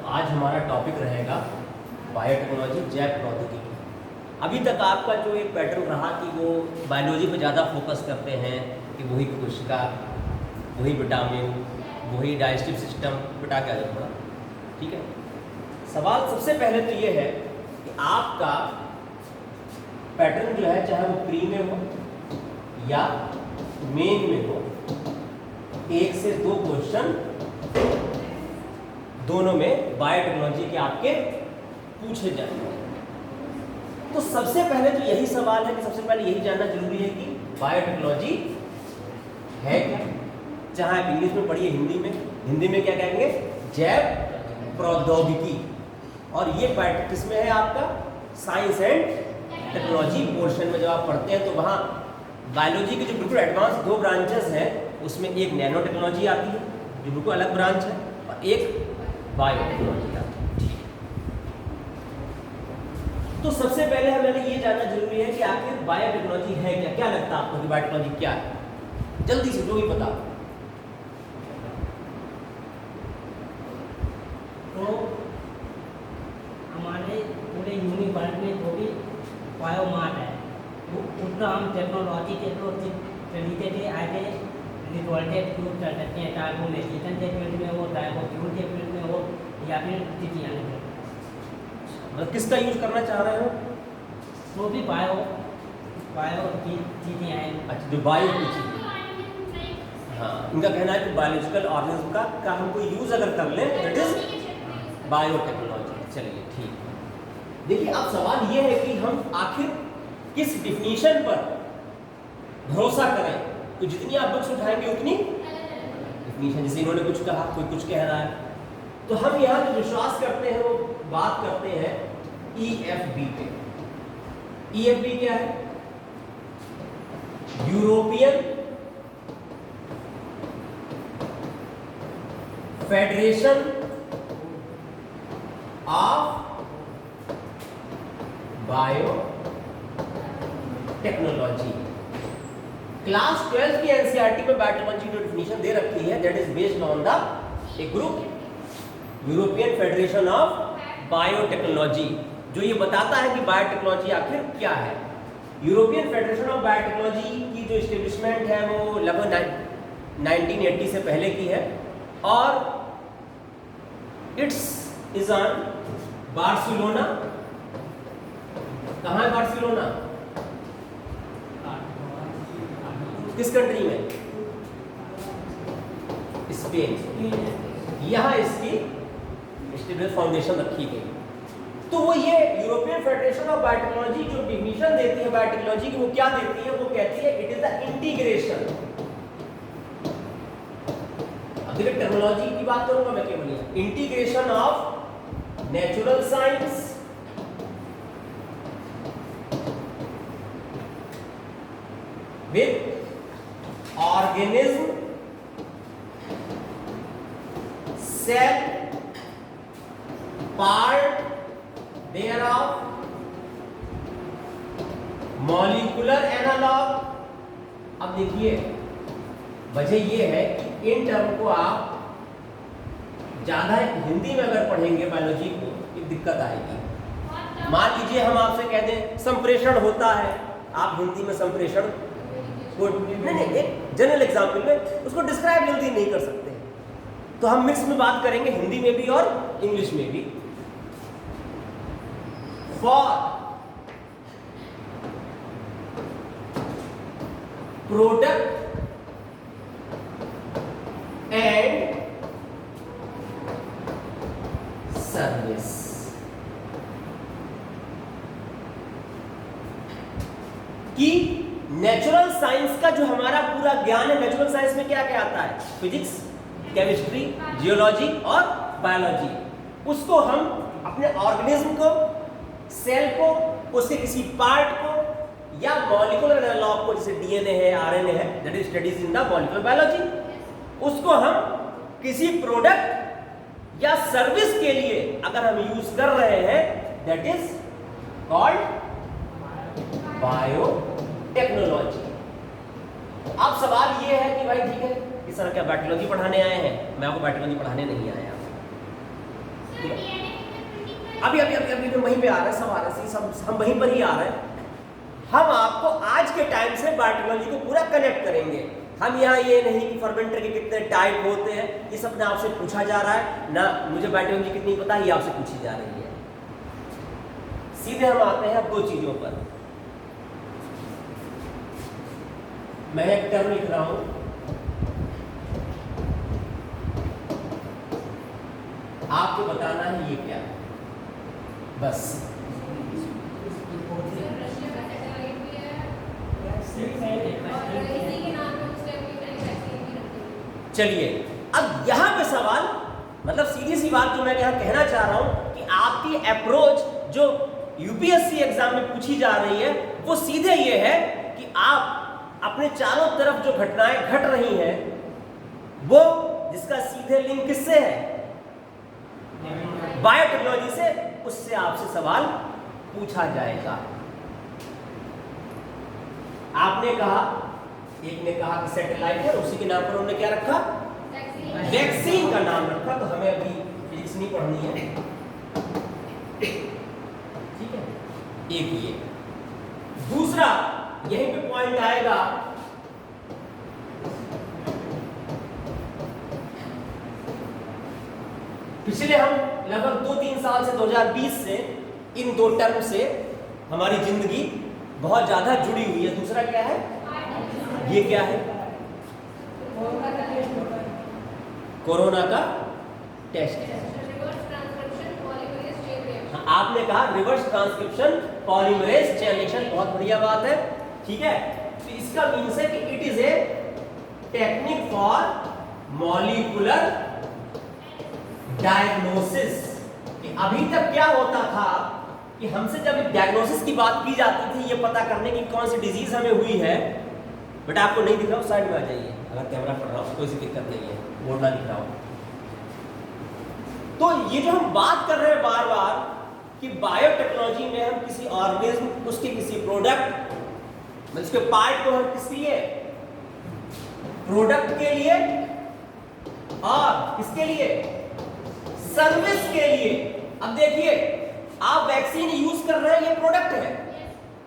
आज हमारा टॉपिक रहेगा बायोटेक्नोलॉजी, जैव प्रौद्योगिकी। अभी तक आपका जो एक पैटर्न रहा कि वो बायोलॉजी पे ज़्यादा फोकस करते हैं कि वही कोशिका, वही विटामिन, वही डाइजेस्टिव सिस्टम, बेटा क्या थोड़ा ठीक है। सवाल सबसे पहले तो ये है कि आपका पैटर्न जो है चाहे वो प्री में हो या मेन में हो, 1 से 2 क्वेश्चन दोनों में बायोटेक्नोलॉजी के आपके पूछे जाएंगे। तो सबसे पहले तो यही सवाल है कि सबसे पहले यही जानना जरूरी है कि बायोटेक्नोलॉजी है क्या। चाहे आप इंग्लिश में पढ़िए, हिंदी में क्या कहेंगे, जैव प्रौद्योगिकी। और ये पार्ट किसमें है आपका, साइंस एंड टेक्नोलॉजी पोर्शन में जब आप पढ़ते हैं तो वहाँ बायोलॉजी के जो बिल्कुल एडवांस 2 ब्रांचेस हैं, उसमें एक नैनो टेक्नोलॉजी आती है जो बिल्कुल अलग ब्रांच है, और एक बायोटेक्नोलॉजी आती है। तो सबसे पहले हमें ये जानना जरूरी है कि आखिर बायोटेक्नोलॉजी है क्या। क्या लगता है आपको कि बायोटेक्नोलॉजी क्या है? जल्दी से जो भी पता। तो हमारे पूरे यूनिवर्स में जो भी बायोमार्ट है उसका हम टेक्नोलॉजी के तो तरीके से आगे रिजल्टेड यूज कर सकते हैं, चाहे वो मेडिसिन के फील्ड में हो, चाहे वो फ्यूल के फील्ड में हो, या फिर किसी अन्य में। मतलब किसका यूज करना चाह रहे हो? तो भी बायो की चीज़ें हैं। अच्छा, जो बायो की चीजें, हाँ, इनका कहना है कि बायोलॉजिकल ऑर्गेनिज्म का हम कोई यूज अगर कर लें दैट इज बायोटेक्नोलॉजी। चलिए ठीक है। देखिए अब सवाल ये है कि हम आखिर किस डिफिनीशन पर भरोसा करें। तो जितनी आप बुक्स उठाएंगे उतनी डिफिनीशन, जैसे इन्होंने कुछ कहा, कोई कुछ कह रहा है, तो हम यहाँ जो विश्वास करते हैं वो बात करते हैं EFB पे। EFB क्या है? European federation of bio technology. Class 12 की एनसीईआरटी में बायोटेक्नोलॉजी जो डिफिनीशन दे रखी है that is based on the A group European federation of biotechnology, जो ये बताता है कि बायोटेक्नोलॉजी आखिर क्या है। यूरोपियन फेडरेशन ऑफ बायोटेक्नोलॉजी की जो एस्टेब्लिशमेंट है वो लगभग 1980 से पहले की है, और इट्स इज ऑन बार्सिलोना। कहाँ है बार्सिलोना? किस कंट्री में? स्पेन। यहाँ इसकी एस्टेब्लिश फाउंडेशन रखी गई। तो वो ये यूरोपियन फेडरेशन ऑफ बायोटेक्नोलॉजी जो डिफिनीशन देती है बायोटेक्नोलॉजी की, वो क्या देती है? वो कहती है इट इज द इंटीग्रेशन। अब देखिए टेक्नोलॉजी की बात करूंगा मैं केवल, integration of natural science with organism, cell, part thereof, molecular analog। अब देखिए वजह ये है कि इन टर्म को आप ज्यादा हिंदी में अगर पढ़ेंगे बायोलॉजी को एक दिक्कत आएगी। मान लीजिए हम आपसे कह दें संप्रेषण होता है, आप हिंदी में संप्रेषण नहीं, एक जनरल एग्जाम्पल में उसको डिस्क्राइब जल्दी नहीं कर सकते, तो हम मिक्स में बात करेंगे, हिंदी में भी और इंग्लिश में भी। For product and service. कि नेचुरल साइंस का जो हमारा पूरा ज्ञान है, नेचुरल साइंस में क्या क्या आता है? फिजिक्स, केमिस्ट्री, जियोलॉजी और बायोलॉजी। उसको हम अपने ऑर्गेनिज्म को, सेल को, उसके किसी पार्ट को, या मॉलिक्यूलर एनालॉग को, जैसे डीएनए है, आरएनए है, that is studies in the molecular biology, उसको हम किसी प्रोडक्ट या सर्विस के लिए अगर हम यूज कर रहे हैं that is called bio technology. अब सवाल ये है कि भाई ठीक है, इस तरह क्या बायोटेक्नोलॉजी पढ़ाने आए हैं? मैं आपको बायोटेक्नोलॉजी पढ़ाने नहीं आया। अभी अभी अभी अभी वहीं पे आ रहा है, सब आ रहा है, सब हम वहीं पर ही आ रहे हैं। हम आपको आज के टाइम से बायोटेक्नोलॉजी को पूरा कनेक्ट करेंगे। हम यहाँ ये नहीं कि फर्मेंटर के कितने टाइप होते हैं, ये सब ना आपसे पूछा जा रहा है, ना मुझे बायोटेक्नोलॉजी कितनी पता है ये आपसे पूछी जा रही है। सीधे हम आते हैं अब दो चीजों पर। मैं एक टर्म लिख रहा हूं, आपको बताना है ये क्या है, बस। चलिए अब यहां पे सवाल, मतलब सीधी सी बात जो मैं यहां कहना चाह रहा हूं कि आपकी अप्रोच जो यूपीएससी एग्जाम में पूछी जा रही है वो सीधे ये है कि आप अपने चारों तरफ जो घटनाएं घट रही हैं वो जिसका सीधे लिंक किससे है, बायोटेक्नोलॉजी से, उससे आपसे सवाल पूछा जाएगा। आपने कहा, एक ने कहा कि सैटेलाइट है, उसी के नाम पर उन्होंने क्या रखा, वैक्सीन का नाम रखा, तो हमें अभी फिजिक्स नहीं पढ़नी है, ठीक है। एक ये दूसरा यहीं पे पॉइंट आएगा, पिछले हम लगभग 2-3 साल से 2020 से इन दो टर्म से हमारी जिंदगी बहुत ज्यादा जुड़ी हुई है। दूसरा क्या है, ये क्या है, कोरोना का टेस्ट। आपने कहा reverse transcription polymerase chain reaction, बहुत बढ़िया बात है, ठीक है। तो इसका मीन्स है कि it is a technique for molecular diagnosis. कि अभी तक क्या होता था कि हमसे जब डायग्नोसिस की बात की जाती थी, ये पता करने की कौन सी डिजीज हमें हुई है, बट आपको नहीं दिख रहा हो साइड में आ जाइए, अगर कैमरा पड़ रहा हो कोई सी दिक्कत नहीं है, बोर्ड ना दिख रहा हो। तो ये जो हम बात कर रहे हैं बार बार कि बायोटेक्नोलॉजी में हम किसी ऑर्गेनिज्म, उसके किसी प्रोडक्ट, मतलब उसके पार्ट को हम किस लिए, प्रोडक्ट के लिए और किसके लिए, सर्विस के लिए। अब देखिए आप वैक्सीन यूज कर रहे हैं, ये प्रोडक्ट है,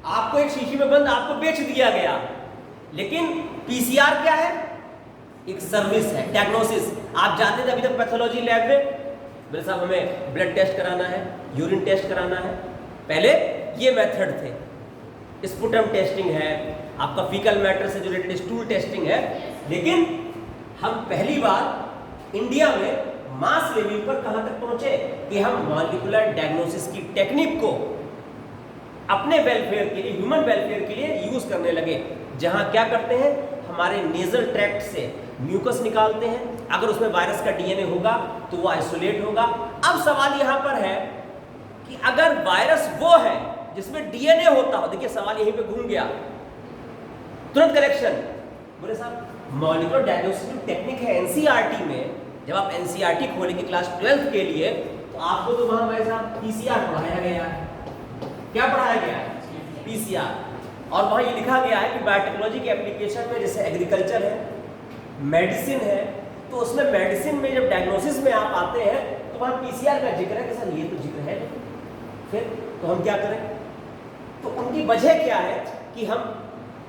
आपको एक शीशी में बंद आपको बेच दिया गया, लेकिन पीसीआर क्या है, एक सर्विस है, डायग्नोसिस। आप जाते थे अभी तक पैथोलॉजी लैब में, मेरे साहब हमें ब्लड टेस्ट कराना है, यूरिन टेस्ट कराना है, पहले ये मेथड थे। स्पुटम टेस्टिंग है, आपका फीकल मैटर से जो रिलेटेड स्टूल टेस्टिंग है, लेकिन हम पहली बार इंडिया में मास लेवल पर कहां तक पहुंचे कि हम मॉलिक्यूलर डायग्नोसिस की टेक्निक को अपने वेलफेयर के लिए, ह्यूमन वेलफेयर के लिए यूज करने लगे। जहां क्या करते हैं, हमारे नेजल ट्रैक्ट से म्यूकस निकालते हैं, अगर उसमें वायरस का डीएनए होगा तो वो आइसोलेट होगा। अब सवाल यहां पर है कि अगर वायरस वो है जिसमें डीएनए होता हो, देखिए सवाल यहीं पे घूम गया, तुरंत करेक्शन। बोले साहब मॉलिक्यूलर डायग्नोसिस टेक्निक है एनसीईआरटी में, जब आप एनसीईआरटी खोलेंगे क्लास 12th के लिए तो आपको तो वहां भाई साहब पीसीआर पढ़ाया गया है। क्या पढ़ाया गया है, पीसीआर। और वहां ये लिखा गया है कि बायोटेक्नोलॉजी के एप्लीकेशन में जैसे एग्रीकल्चर है, मेडिसिन है, तो उसमें मेडिसिन में जब डायग्नोसिस में आप आते हैं तो वहां पीसीआर का जिक्र है कि सर ये तो जिक्र है, फिर तो हम क्या करें। तो उनकी वजह क्या है कि हम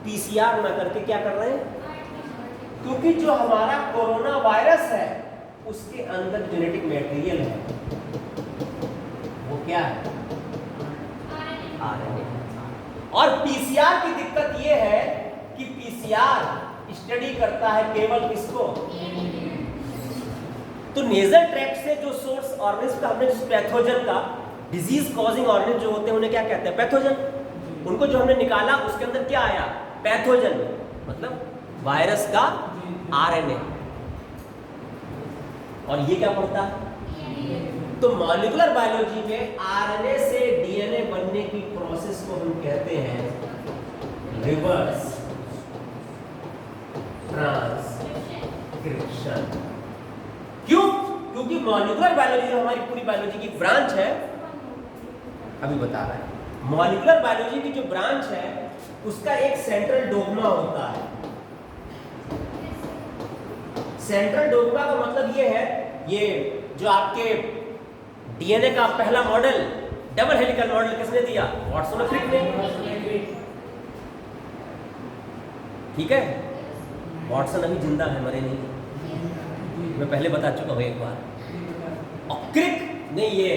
पीसीआर ना करके क्या कर रहे हैं, क्योंकि जो हमारा कोरोना वायरस है उसके अंदर जेनेटिक मटेरियल है, वो क्या है, आरएनए। और पीसीआर की दिक्कत ये है कि पीसीआर स्टडी करता है केवल किसको, तो नेजल ट्रैक्ट से जो सोर्स ऑर्गेनिज्म का, हमने जिस पैथोजन का, डिजीज कॉजिंग ऑर्गेनिज्म जो होते हैं उन्हें क्या कहते हैं, पैथोजन। उनको जो हमने निकाला उसके अंदर क्या आया, पैथोजन, मतलब वायरस का आरएनए। और ये क्या पढ़ता है, तो मॉलिक्यूलर बायोलॉजी में आरएनए से डीएनए बनने की प्रोसेस को हम कहते हैं रिवर्स ट्रांसक्रिप्शन। क्यों, क्योंकि मॉलिक्यूलर बायोलॉजी जो हमारी पूरी बायोलॉजी की ब्रांच है, अभी बता रहा है, मॉलिक्यूलर बायोलॉजी की जो ब्रांच है उसका एक सेंट्रल डोग्मा होता है। सेंट्रल डोग्मा का मतलब ये है, ये जो आपके डीएनए का पहला मॉडल डबल हेलिकल मॉडल किसने दिया? वाटसन और क्रिक ने। ठीक है, वाटसन अभी जिंदा है, मरे नहीं, मैं पहले बता चुका हूं एक बार। और क्रिक ने ये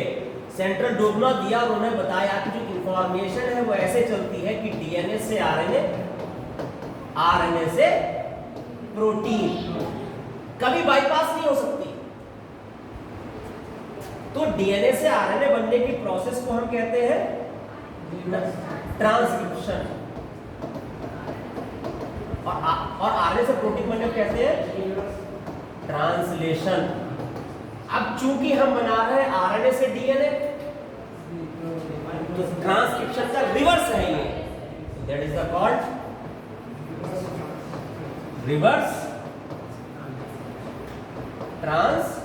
सेंट्रल डोग्मा दिया और उन्होंने बताया कि जो इंफॉर्मेशन है वो ऐसे चलती है कि डीएनए से आरएनए, आरएनए से प्रोटीन, कभी बाईपास नहीं हो सकती। तो डीएनए से आरएनए बनने की प्रोसेस को हम कहते हैं ट्रांसक्रिप्शन, और आरएनए से प्रोटीन बनने को कहते हैं ट्रांसलेशन। अब चूंकि हम बना रहे हैं आरएनए से डीएनए, तो ट्रांसक्रिप्शन का रिवर्स है ये, that is the called reverse transcription.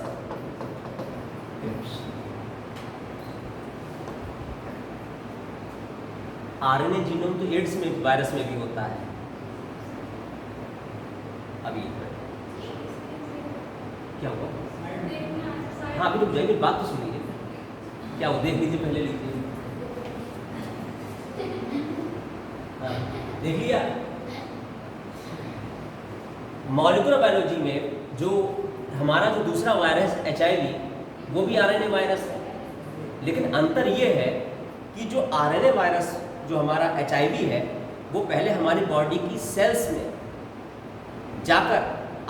RNA genome तो एड्स में, वायरस में भी होता है। अभी क्या हुआ? हाँ अभी रुक जाइए, बात तो सुनिए। क्या वो देख लीजिए, पहले लीजिए। हाँ देख लिया। मॉलिक्यूलर बायोलॉजी में जो हमारा जो दूसरा वायरस HIV, वो भी आरएनए वायरस है, लेकिन अंतर ये है कि जो आरएनए वायरस जो हमारा HIV है, वो पहले हमारी बॉडी की सेल्स में जाकर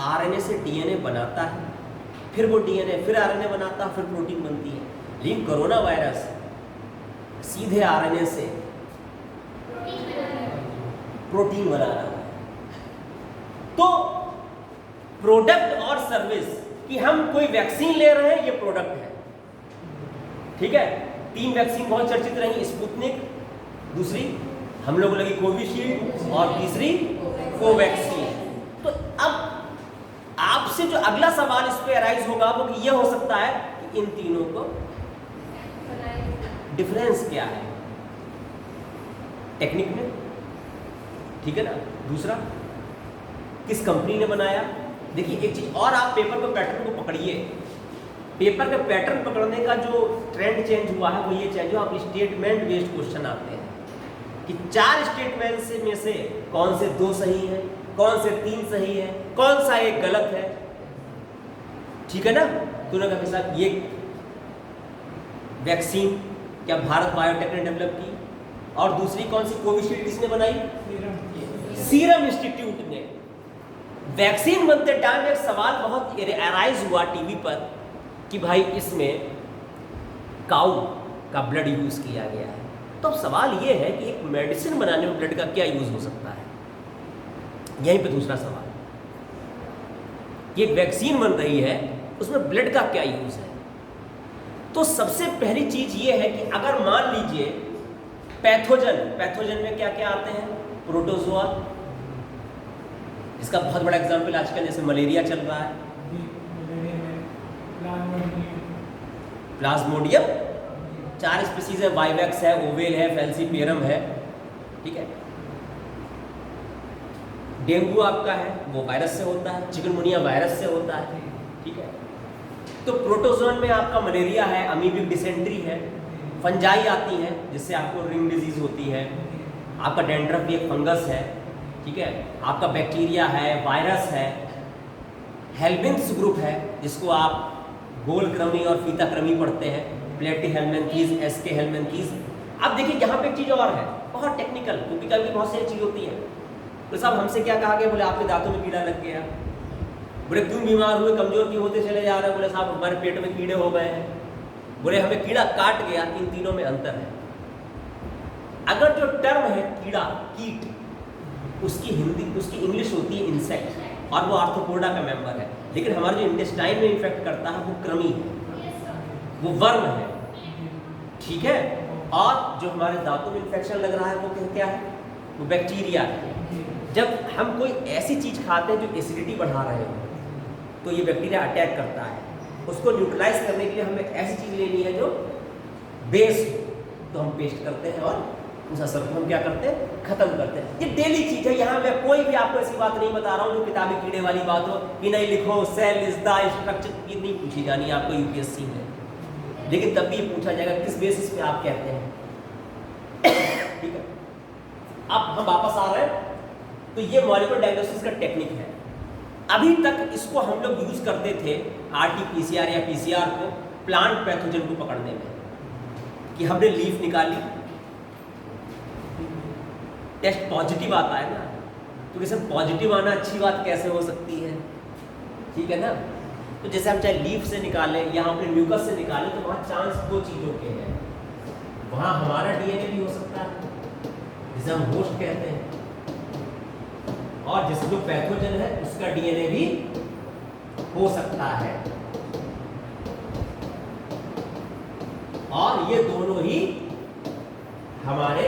आरएनए से डीएनए बनाता है, फिर वो डीएनए फिर आरएनए बनाता है, फिर प्रोटीन बनती है। लेकिन कोरोना वायरस सीधे आरएनए से प्रोटीन बना रहा है। तो प्रोडक्ट और सर्विस कि हम कोई वैक्सीन ले रहे हैं, ये प्रोडक्ट है। ठीक है, 3 वैक्सीन बहुत चर्चित रही, स्पुतनिक, दूसरी हम लोगों लगी कोविशील्ड, और तीसरी कोवैक्सीन। तो अब आपसे जो अगला सवाल इस पे अराइज होगा वो ये हो सकता है कि इन तीनों को डिफरेंस क्या है टेक्निक में, ठीक है ना। दूसरा, किस कंपनी ने बनाया। देखिए एक चीज और, आप पेपर के पैटर्न को पकड़िए। पेपर का पैटर्न पकड़ने का जो ट्रेंड चेंज हुआ है वो ये चेंज हुआ, आप स्टेटमेंट बेस्ड क्वेश्चन आते हैं कि 4 स्टेटमेंट में से कौन से 2 सही है, कौन से 3 सही है, कौन सा एक गलत है। ठीक है ना। तुमने कहा साहब ये वैक्सीन क्या भारत बायोटेक ने डेवलप की, और दूसरी कौन सी कोविशील्ड किसने बनाई? सीरम इंस्टीट्यूट ने। वैक्सीन बनते टाइम एक सवाल बहुत अराइज हुआ टीवी पर कि भाई इसमें काऊ का ब्लड यूज किया गया है। तो अब सवाल ये है कि एक मेडिसिन बनाने में ब्लड का क्या यूज हो सकता है। यहीं पे दूसरा सवाल, कि एक वैक्सीन बन रही है उसमें ब्लड का क्या यूज है। तो सबसे पहली चीज ये है कि अगर मान लीजिए पैथोजन में क्या क्या आते हैं, प्रोटोजोआ, इसका बहुत बड़ा एग्जाम्पल आजकल जैसे मलेरिया चल रहा है, प्लाज्मोडियम, 4 स्पीसीज है, वाइवैक्स है, ओवेल है, फैल्सीपियरम है। ठीक है, डेंगू आपका है वो वायरस से होता है, चिकनगुनिया वायरस से होता है। ठीक है, तो प्रोटोजोन में आपका मलेरिया है, अमीबिक डिसेंट्री है, फंजाई आती है जिससे आपको रिंग डिजीज होती है, आपका डैंड्रफ भी एक फंगस है। ठीक है, आपका बैक्टीरिया है, वायरस है, हेल्मिंथ्स ग्रुप है जिसको आप गोल क्रमी और फीता क्रमी पढ़ते हैं, प्लेटी हेल्मिंथीज, एसके हेल्मिंथीज। अब देखिए यहाँ पे एक चीज़ और है, बहुत टेक्निकल, क्योंकि कभी बहुत सारी चीज़ होती है। तो साहब हमसे क्या कहा गया, बोले आपके दांतों में कीड़ा लग गया, बोले क्यों बीमार हुए, कमजोर क्यों होते चले जा रहे हैं, बोले साहब हमारे पेट में कीड़े हो गए हैं, बोले हमें कीड़ा काट गया। इन तीनों में अंतर है। अगर जो टर्म है कीड़ा, कीट, उसकी हिंदी, उसकी इंग्लिश होती है इंसेक्ट, और वो आर्थ्रोपोडा का मेंबर है। लेकिन हमारे जो इंटेस्टाइन में इन्फेक्ट करता है वो कृमि है, वो वर्म है। ठीक है, और जो हमारे दांतों में इन्फेक्शन लग रहा है वो क्या है, वो बैक्टीरिया है। जब हम कोई ऐसी चीज खाते हैं जो एसिडिटी बढ़ा रहे हो तो ये बैक्टीरिया अटैक करता है, उसको न्यूट्रलाइज करने के लिए हमें ऐसी चीज लेनी है जो बेस हो, तो हम पेस्ट करते हैं और उस असर को हम क्या करते हैं, खत्म करते हैं। ये डेली चीज है। यहाँ मैं कोई भी आपको ऐसी बात नहीं बता रहा हूँ जो किताबी कीड़े वाली बात हो कि नहीं लिखो सेल इज द स्ट्रक्चर, ये नहीं पूछी जानी आपको यूपीएससी में। लेकिन तब भी पूछा जाएगा किस बेसिस पे आप कहते हैं। ठीक है, अब हम वापस आ रहे हैं। तो ये मॉलिक्यूलर डायग्नोस्टिक्स का टेक्निक है। अभी तक इसको हम लोग यूज करते थे RT-PCR या PCR को प्लांट पैथोजन को पकड़ने में, कि हमने लीफ निकाली, टेस्ट पॉजिटिव आता है ना, तो कैसे पॉजिटिव आना अच्छी बात कैसे हो सकती है, ठीक है ना। तो जैसे हम चाहे लीफ से निकालें या हम अपने म्यूकस से निकालें, तो वहाँ चांस दो चीज़ों के हैं। वहाँ हमारा DNA भी हो सकता है, जिसे हम होस्ट कहते हैं, और जिसमें जो पैथोजन है उसका DNA भी हो सकता है। और ये दोनों ही हमारे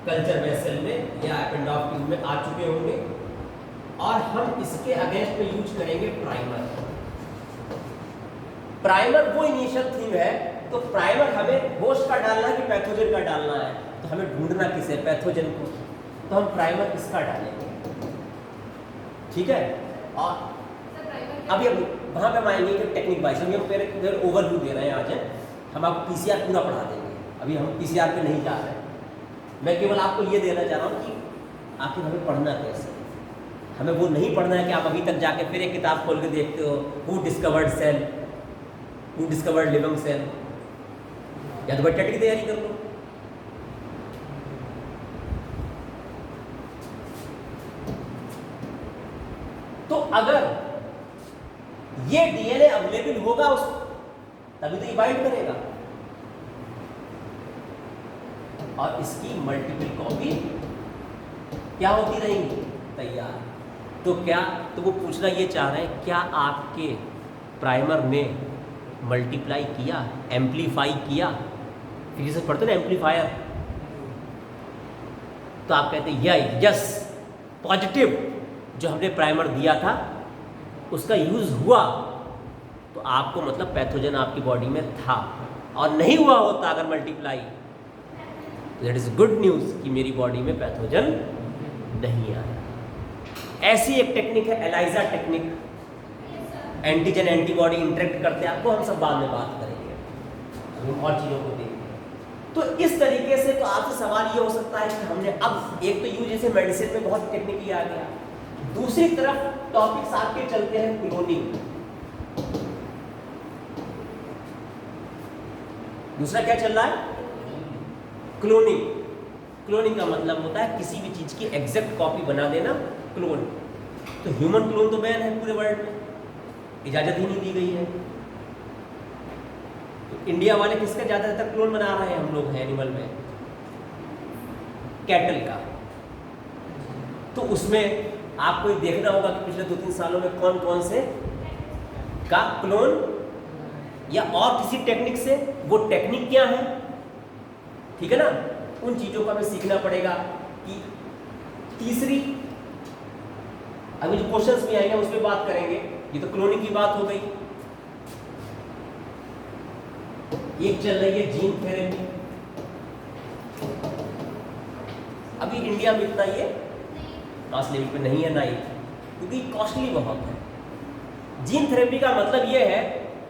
कल्चर वेसल में या एपेंडॉफ ट्यूब में आ चुके होंगे, और हम इसके अगेंस्ट में यूज करेंगे प्राइमर। प्राइमर वो इनिशियल थीम है, तो प्राइमर हमें होस्ट का डालना है कि पैथोजन का डालना है, तो हमें ढूंढना किसे, पैथोजन को, तो हम प्राइमर इसका डालेंगे। ठीक है, और अभी वहां पे हम आएंगे कि टेक्निक वाइज हम फिर ओवरव्यू दे रहे हैं। आज हम आपको PCR पूरा पढ़ा देंगे, अभी हम PCR पे नहीं जा रहे हैं। मैं केवल आपको ये देना चाह रहा हूँ कि आखिर हमें पढ़ना कैसे। हमें वो नहीं पढ़ना है कि आप अभी तक जाके फिर एक किताब खोल के देखते हो, who discovered cell, who discovered living cell, या तो टेट की तैयारी कर लो। तो अगर ये DNA अवेलेबल होगा उस, तभी तो ये बाइंड करेगा, और इसकी मल्टीपल कॉपी क्या होती रहेंगी, तैयार। तो क्या, तो वो पूछना ये चाह रहे हैं, क्या आपके प्राइमर ने मल्टीप्लाई किया, एम्पलीफाई किया, फिजिक्स से पढ़ते ना एम्पलीफायर, तो आप कहते हैं यस पॉजिटिव जो हमने प्राइमर दिया था उसका यूज हुआ, तो आपको मतलब पैथोजन आपकी बॉडी में था। और नहीं हुआ होता अगर multiply, that is good news कि मेरी बॉडी में पैथोजन नहीं आया। ऐसी एक टेक्निक है ELISA technique, antigen antibody interact करते हैं, आपको हम सब बाद में बात करेंगे, हम और चीज़ों को देखेंगे। तो इस तरीके से तो आपसे सवाल ये हो सकता है कि हमने अब एक तो यूज जैसे मेडिसिन में बहुत टेक्निक आ गया, दूसरी तरफ टॉपिक्स आपके चलते हैं क्लोनिंग। दूसरा क्या चल रहा है, क्लोनिंग। क्लोनिंग का मतलब होता है किसी भी चीज की एग्जैक्ट कॉपी बना देना, क्लोन। तो ह्यूमन क्लोन तो बैन है पूरे वर्ल्ड में, इजाजत ही नहीं दी गई है। तो इंडिया वाले किसका ज्यादातर क्लोन बना रहे हैं हम लोग हैं एनिमल में, कैटल का। तो उसमें आपको ये देखना होगा कि पिछले 2-3 सालों में कौन कौन से का क्लोन या और किसी टेक्निक से, वो टेक्निक क्या है, ठीक है ना, उन चीजों का हमें सीखना पड़ेगा। कि तीसरी अभी जो क्वेश्चंस भी आएंगे उस पर बात करेंगे। ये तो क्लोनिंग की बात हो गई। एक चल रही है जीन थेरेपी, अभी इंडिया में इतना ये मास लेवल पे नहीं है ना, ये क्योंकि कॉस्टली बहुत है। जीन थेरेपी का मतलब ये है,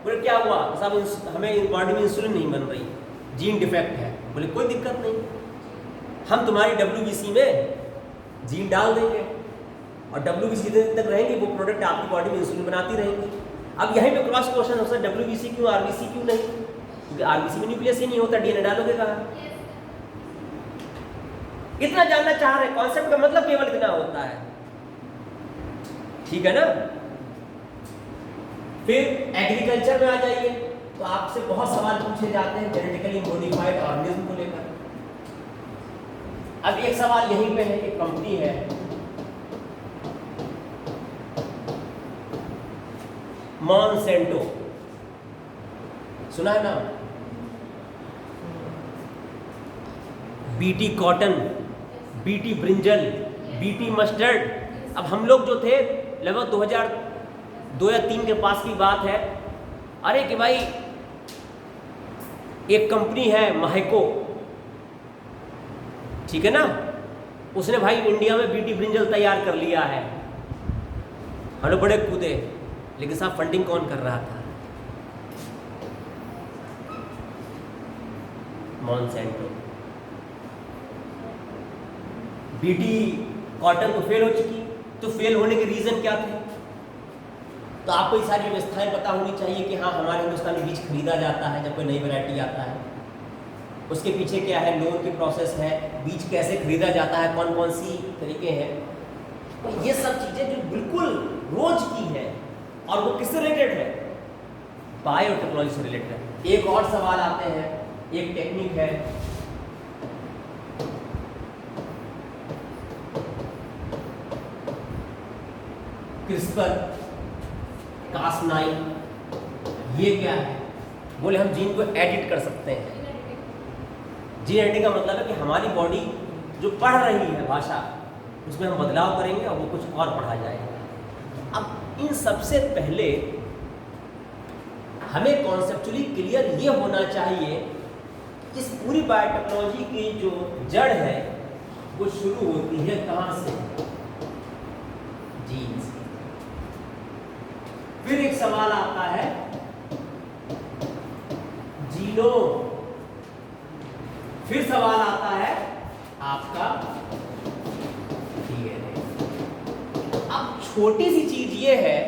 बोले क्या हुआ साहब, हमें बॉडी में इंसुलिन नहीं बन रही, जीन डिफेक्ट है। बोले कोई दिक्कत नहीं, हम तुम्हारी WBC में जीन डाल देंगे और WBC दिन तक रहेंगे, वो प्रोडक्ट आपकी बॉडी में इंसुलिन बनाती रहेंगी। अब यहीं पे क्रॉस क्वेश्चन हो सकता है, WBC क्यों, RBC क्यों नहीं, क्योंकि RBC में न्यूक्लियस ही नहीं होता, DNA डालोगे कहाँ। इतना जानना चाह रहे हैं, कॉन्सेप्ट का मतलब केवल इतना होता है, ठीक है ना। फिर एग्रीकल्चर में आ जाइए तो आपसे बहुत सवाल पूछे जाते हैं जेनेटिकली मॉडिफाइड ऑर्गेनिज्म को लेकर। अब एक सवाल यहीं पे है, एक कंपनी है मॉन्सेंटो, सुना है ना, BT cotton, BT brinjal, BT mustard. अब हम लोग जो थे लगभग 2002 या 2003 के पास की बात है, अरे कि भाई एक कंपनी है माहेको, ठीक है ना, उसने भाई इंडिया में BT ब्रिंजल तैयार कर लिया है। हम लोग बड़े कूदे, लेकिन साहब फंडिंग कौन कर रहा था, मॉन्सेंटो। बीटी कॉटन तो फेल हो चुकी, तो फेल होने के रीजन क्या थे? तो आपको ये सारी व्यवस्थाएं पता होनी चाहिए कि हाँ हमारे हिंदुस्तान में बीज खरीदा जाता है जब कोई नई वैरायटी आता है, उसके पीछे क्या है, लोन की प्रोसेस है, बीज कैसे खरीदा जाता है, कौन कौन सी तरीके हैं। तो ये सब चीज़ें जो बिल्कुल रोज की है और वो किससे रिलेटेड है? बायोटेक्नोलॉजी से रिलेटेड है। एक और सवाल आते हैं, एक टेक्निक है क्रिस्पर कास9। ये क्या है? बोले हम जीन को एडिट कर सकते हैं। जीन एडिटिंग का मतलब है कि हमारी बॉडी जो पढ़ रही है भाषा, उसमें हम बदलाव करेंगे और वो कुछ और पढ़ा जाएगा। अब इन सबसे पहले हमें कॉन्सेप्चुअली क्लियर ये होना चाहिए कि इस पूरी बायोटेक्नोलॉजी की जो जड़ है वो शुरू होती है कहाँ से? जीन से। फिर एक सवाल आता है जीनोम। फिर सवाल आता है आपका डीएनए। अब छोटी सी चीज ये है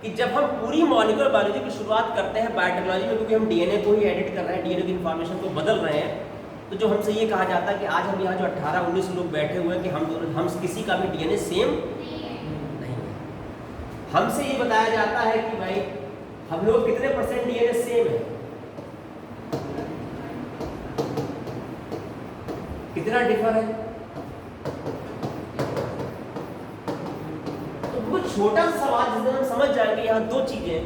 कि जब हम पूरी मॉलिक्यूलर बायोलॉजी की शुरुआत करते हैं बायोटेक्नोलॉजी में, क्योंकि हम डीएनए को ही एडिट कर रहे हैं, डीएनए की इंफॉर्मेशन को बदल रहे हैं, तो जो हमसे ये कहा जाता है कि आज हम यहाँ जो 18-19 लोग बैठे हुए हैं कि हम किसी का भी डीएनए सेम नहीं है। हमसे ये बताया जाता है कि भाई हम लोग कितने % डीएनए सेम है, कितना डिफर है। तो बहुत छोटा सा सवाल जिसमें हम समझ जाएंगे यहाँ दो चीजें,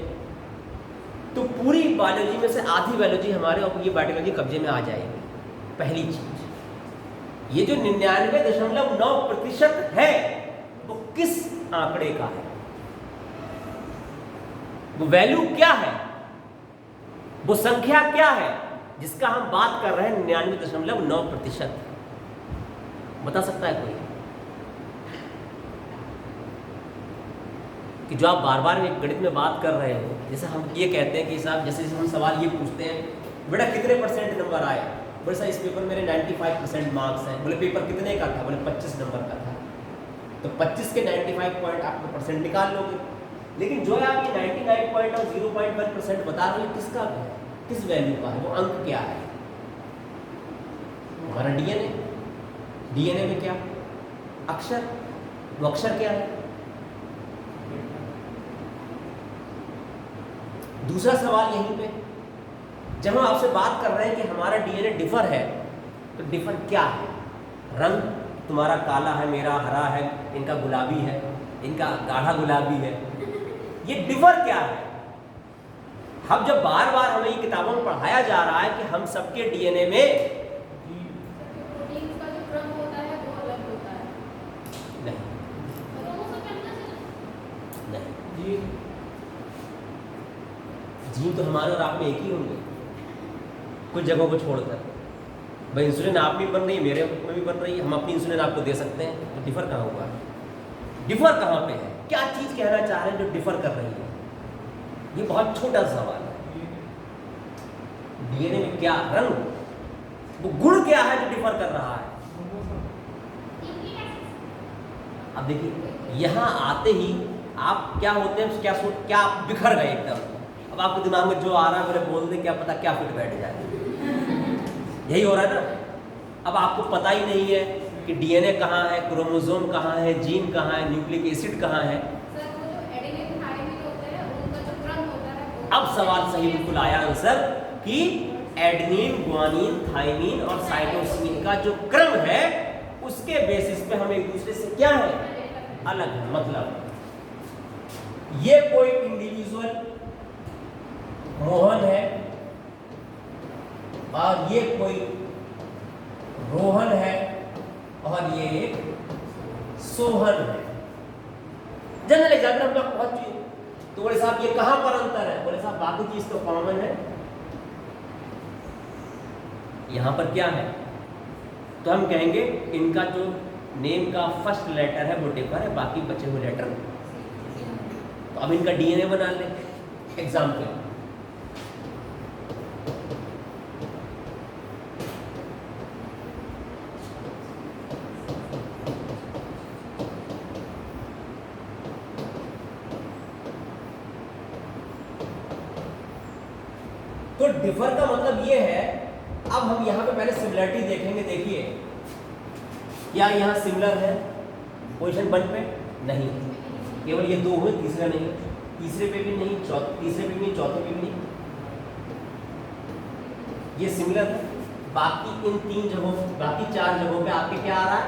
तो पूरी बायोलॉजी में से आधी बायोलॉजी हमारे और ये बायोटेक्नोलॉजी कब्जे में आ जाएगी। पहली चीज, ये जो 99.9% है वो किस आंकड़े का है? वो वैल्यू क्या है? वो संख्या क्या है जिसका हम बात कर रहे हैं 99.9%? बता सकता है कोई? कि जो आप बार बार एक गणित में बात कर रहे हो, जैसे हम ये कहते हैं कि साहब जैसे हम सवाल ये पूछते हैं बेटा कितने % नंबर आए, बोले साहब इस पेपर मेरे 95% मार्क्स हैं। बोले पेपर कितने का था? बोले 25 नंबर का था। तो 25 के 95 पॉइंट आप % निकाल लोगे। लेकिन जो है आप ये 99 पॉइंट और 0.1% बता रहे हो, किसका है, किस वैल्यू का है? वो अंक क्या है? हमारा डीएनए। डीएनए में क्या अक्षर, वो अक्षर क्या है? दूसरा सवाल यहीं पे, जब हम आपसे बात कर रहे हैं कि हमारा डीएनए डिफर है, तो डिफर क्या है? रंग तुम्हारा काला है, मेरा हरा है, इनका गुलाबी है, इनका गाढ़ा गुलाबी है, ये डिफर क्या है? हम जब बार बार हमें ये किताबों में पढ़ाया जा रहा है कि हम सबके डीएनए में जीन तो हमारे और आप में एक ही होंगे, कुछ जगहों को छोड़कर। भाई इंसुलिन आप में बन रही है, मेरे में भी बन रही है, हम अपनी इंसुलिन आपको दे सकते हैं, तो डिफर कहाँ हुआ? डिफर कहाँ पे है? क्या चीज कहना चाह रहे हैं जो डिफर कर रही है? ये बहुत छोटा सवाल है। डीएनए में क्या रंग, वो गुण क्या है जो डिफर कर रहा है? अब देखिए यहाँ आते ही आप क्या होते हैं, क्या आप बिखर गए एकदम। अब आपके दिमाग में जो आ रहा है बोले बोल दे, क्या पता क्या फिट बैठ जाए। यही हो रहा है ना। अब आपको पता ही नहीं है कि डीएनए कहाँ है, क्रोमोसोम कहाँ है, जीन कहाँ है, न्यूक्लिक एसिड कहाँ है। अब सवाल सही बिल्कुल आया आंसर कि एडेनिन, ग्वानिन, थाइमिन और साइटोसिन का जो क्रम है उसके बेसिस पे हम एक दूसरे से क्या है, अलग है। मतलब ये कोई इंडिविजुअल मोहन है और ये कोई रोहन है और ये एक सोहन है। जनरल एग्जामिनर हम लोग पहुंचे तो बोले साहब ये कहां पर अंतर है? बोले साहब बाकी चीज तो कॉमन है, यहां पर क्या है? तो हम कहेंगे इनका जो नेम का फर्स्ट लेटर है वो डिफर है, बाकी बचे हुए लेटर। तो अब इनका डीएनए बना लें एग्जाम्पल। तो डिफर का मतलब ये है, अब हम यहाँ पे पहले सिमिलरिटी देखेंगे। देखिए क्या यहाँ सिमिलर है पोजीशन 1 पे? नहीं, केवल ये 2 हुए, तीसरा नहीं, तीसरे पे भी नहीं, तीसरे पे भी नहीं, चौथे पे भी नहीं, ये सिमिलर है। बाकी इन 3 जगहों, बाकी 4 जगहों पे आपके क्या आ रहा है?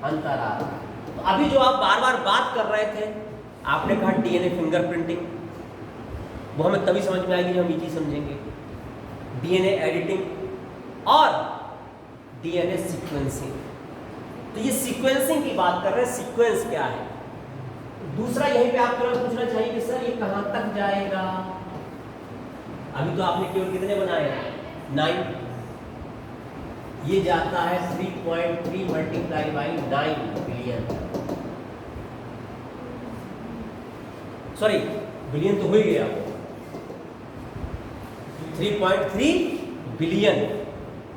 अंतर आ रहा है। तो अभी जो आप बार बार बात कर रहे थे, आपने कहा डीएनए फिंगरप्रिंटिंग, वो हमें तभी समझ में आएगी जब हम ये चीज समझेंगे। डीएनए एडिटिंग और डीएनए सीक्वेंसिंग। तो ये सीक्वेंसिंग की बात कर रहे हैं, सीक्वेंस क्या है। दूसरा यहीं पे आप तुरंत पूछना चाहिए कि सर ये कहां तक जाएगा। अभी तो आपने केवल कितने बनाए हैं? 9। ये जाता है 3.3 multiply by 9 billion. Sorry, billion तो हो ही गया, 3.3 बिलियन।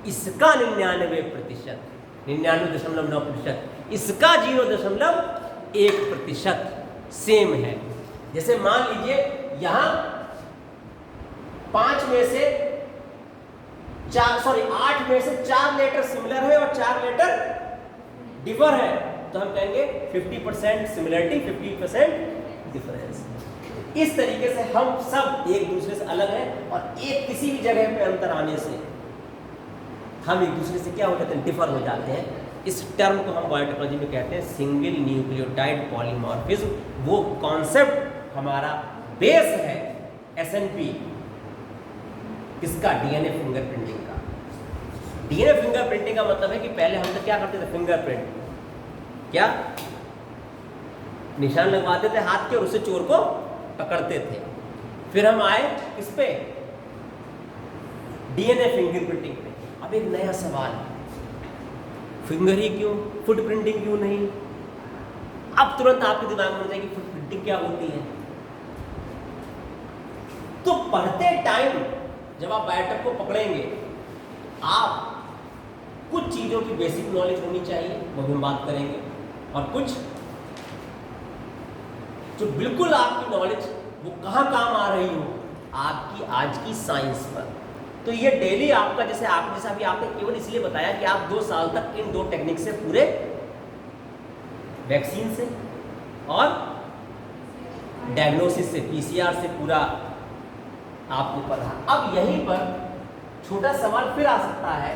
इसका 99%, 99.9%, इसका 0.1% सेम है। जैसे मान लीजिए यहां 8 में से 4 लेटर सिमिलर है और 4 लेटर डिफर है, तो हम कहेंगे 50% सिमिलरिटी, 50% डिफरेंस। इस तरीके से हम सब एक दूसरे से अलग हैं और एक किसी भी जगह पे अंतर आने से हम एक दूसरे से क्या हो जाते हैं? डिफर हो जाते हैं। इस टर्म को हम बायोटेक्नोलॉजी में कहते हैं सिंगल न्यूक्लियोटाइड पॉलीमॉर्फिज्म। वो कॉन्सेप्ट हमारा बेस है SNP किसका? डीएनए फिंगरप्रिंटिंग का। डीएनए फिंगरप्रिंटिंग का मतलब है कि पहले हम तो क्या करते थे? फिंगरप्रिंट, क्या निशान लगवाते थे हाथ के और उससे चोर को पकड़ते थे। फिर हम आए किस पे? डीएनए फिंगरप्रिंटिंग पे। अब एक नया सवाल, फिंगर ही क्यों, फुटप्रिंटिंग क्यों नहीं? अब तुरंत आपके दिमाग में आ जाएगी फुटप्रिंटिंग क्या होती है। तो पढ़ते टाइम जब आप बायोटेक को पकड़ेंगे, आप कुछ चीजों की बेसिक नॉलेज होनी चाहिए, वो भी हम बात करेंगे, और कुछ जो बिल्कुल आपकी नॉलेज वो कहाँ काम आ रही हो आपकी आज की साइंस पर। तो ये डेली आपका, जैसा भी आपने केवल इसलिए बताया कि आप 2 साल तक इन 2 टेक्निक से, पूरे वैक्सीन से और डायग्नोसिस से, PCR से पूरा आपको पढ़ा। अब यहीं पर छोटा सवाल फिर आ सकता है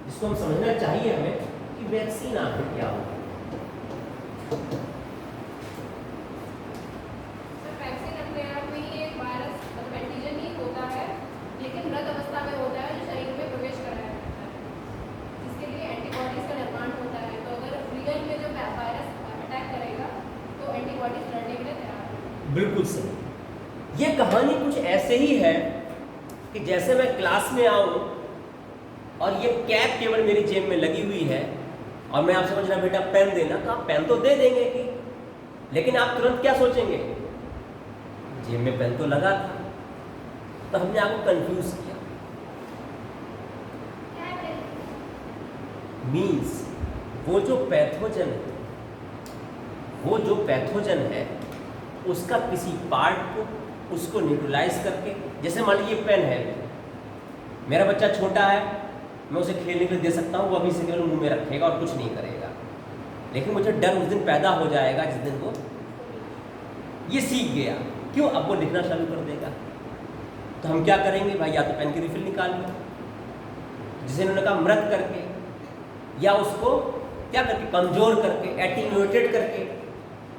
जिसको हम समझना चाहिए हमें कि वैक्सीन आखिर क्या होती है। बिल्कुल सही। ये कहानी कुछ ऐसे ही है कि जैसे मैं क्लास में आऊं और ये कैप केवल मेरी जेब में लगी हुई है और मैं आपसे पूछ रहा बेटा पेन देना, तो आप पेन तो दे देंगे कि, लेकिन आप तुरंत क्या सोचेंगे? जेब में पेन तो लगा था। तो हमने आपको कंफ्यूज किया। मीन्स वो जो पैथोजन है उसका किसी पार्ट को, उसको न्यूट्रलाइज करके, जैसे मान लीजिए पेन है, मेरा बच्चा छोटा है, मैं उसे खेलने के लिए दे सकता हूँ, वो अभी से केवल मुंह में रखेगा और कुछ नहीं करेगा। लेकिन मुझे डर उस दिन पैदा हो जाएगा जिस दिन वो ये सीख गया। क्यों? अब वो लिखना चालू कर देगा। तो हम क्या करेंगे भाई? या तो पेन की रिफिल निकाल लो, जिसे उन्होंने कहा मृत करके, या उसको क्या करके? कमजोर करके, एटीन्यूएटेड करके।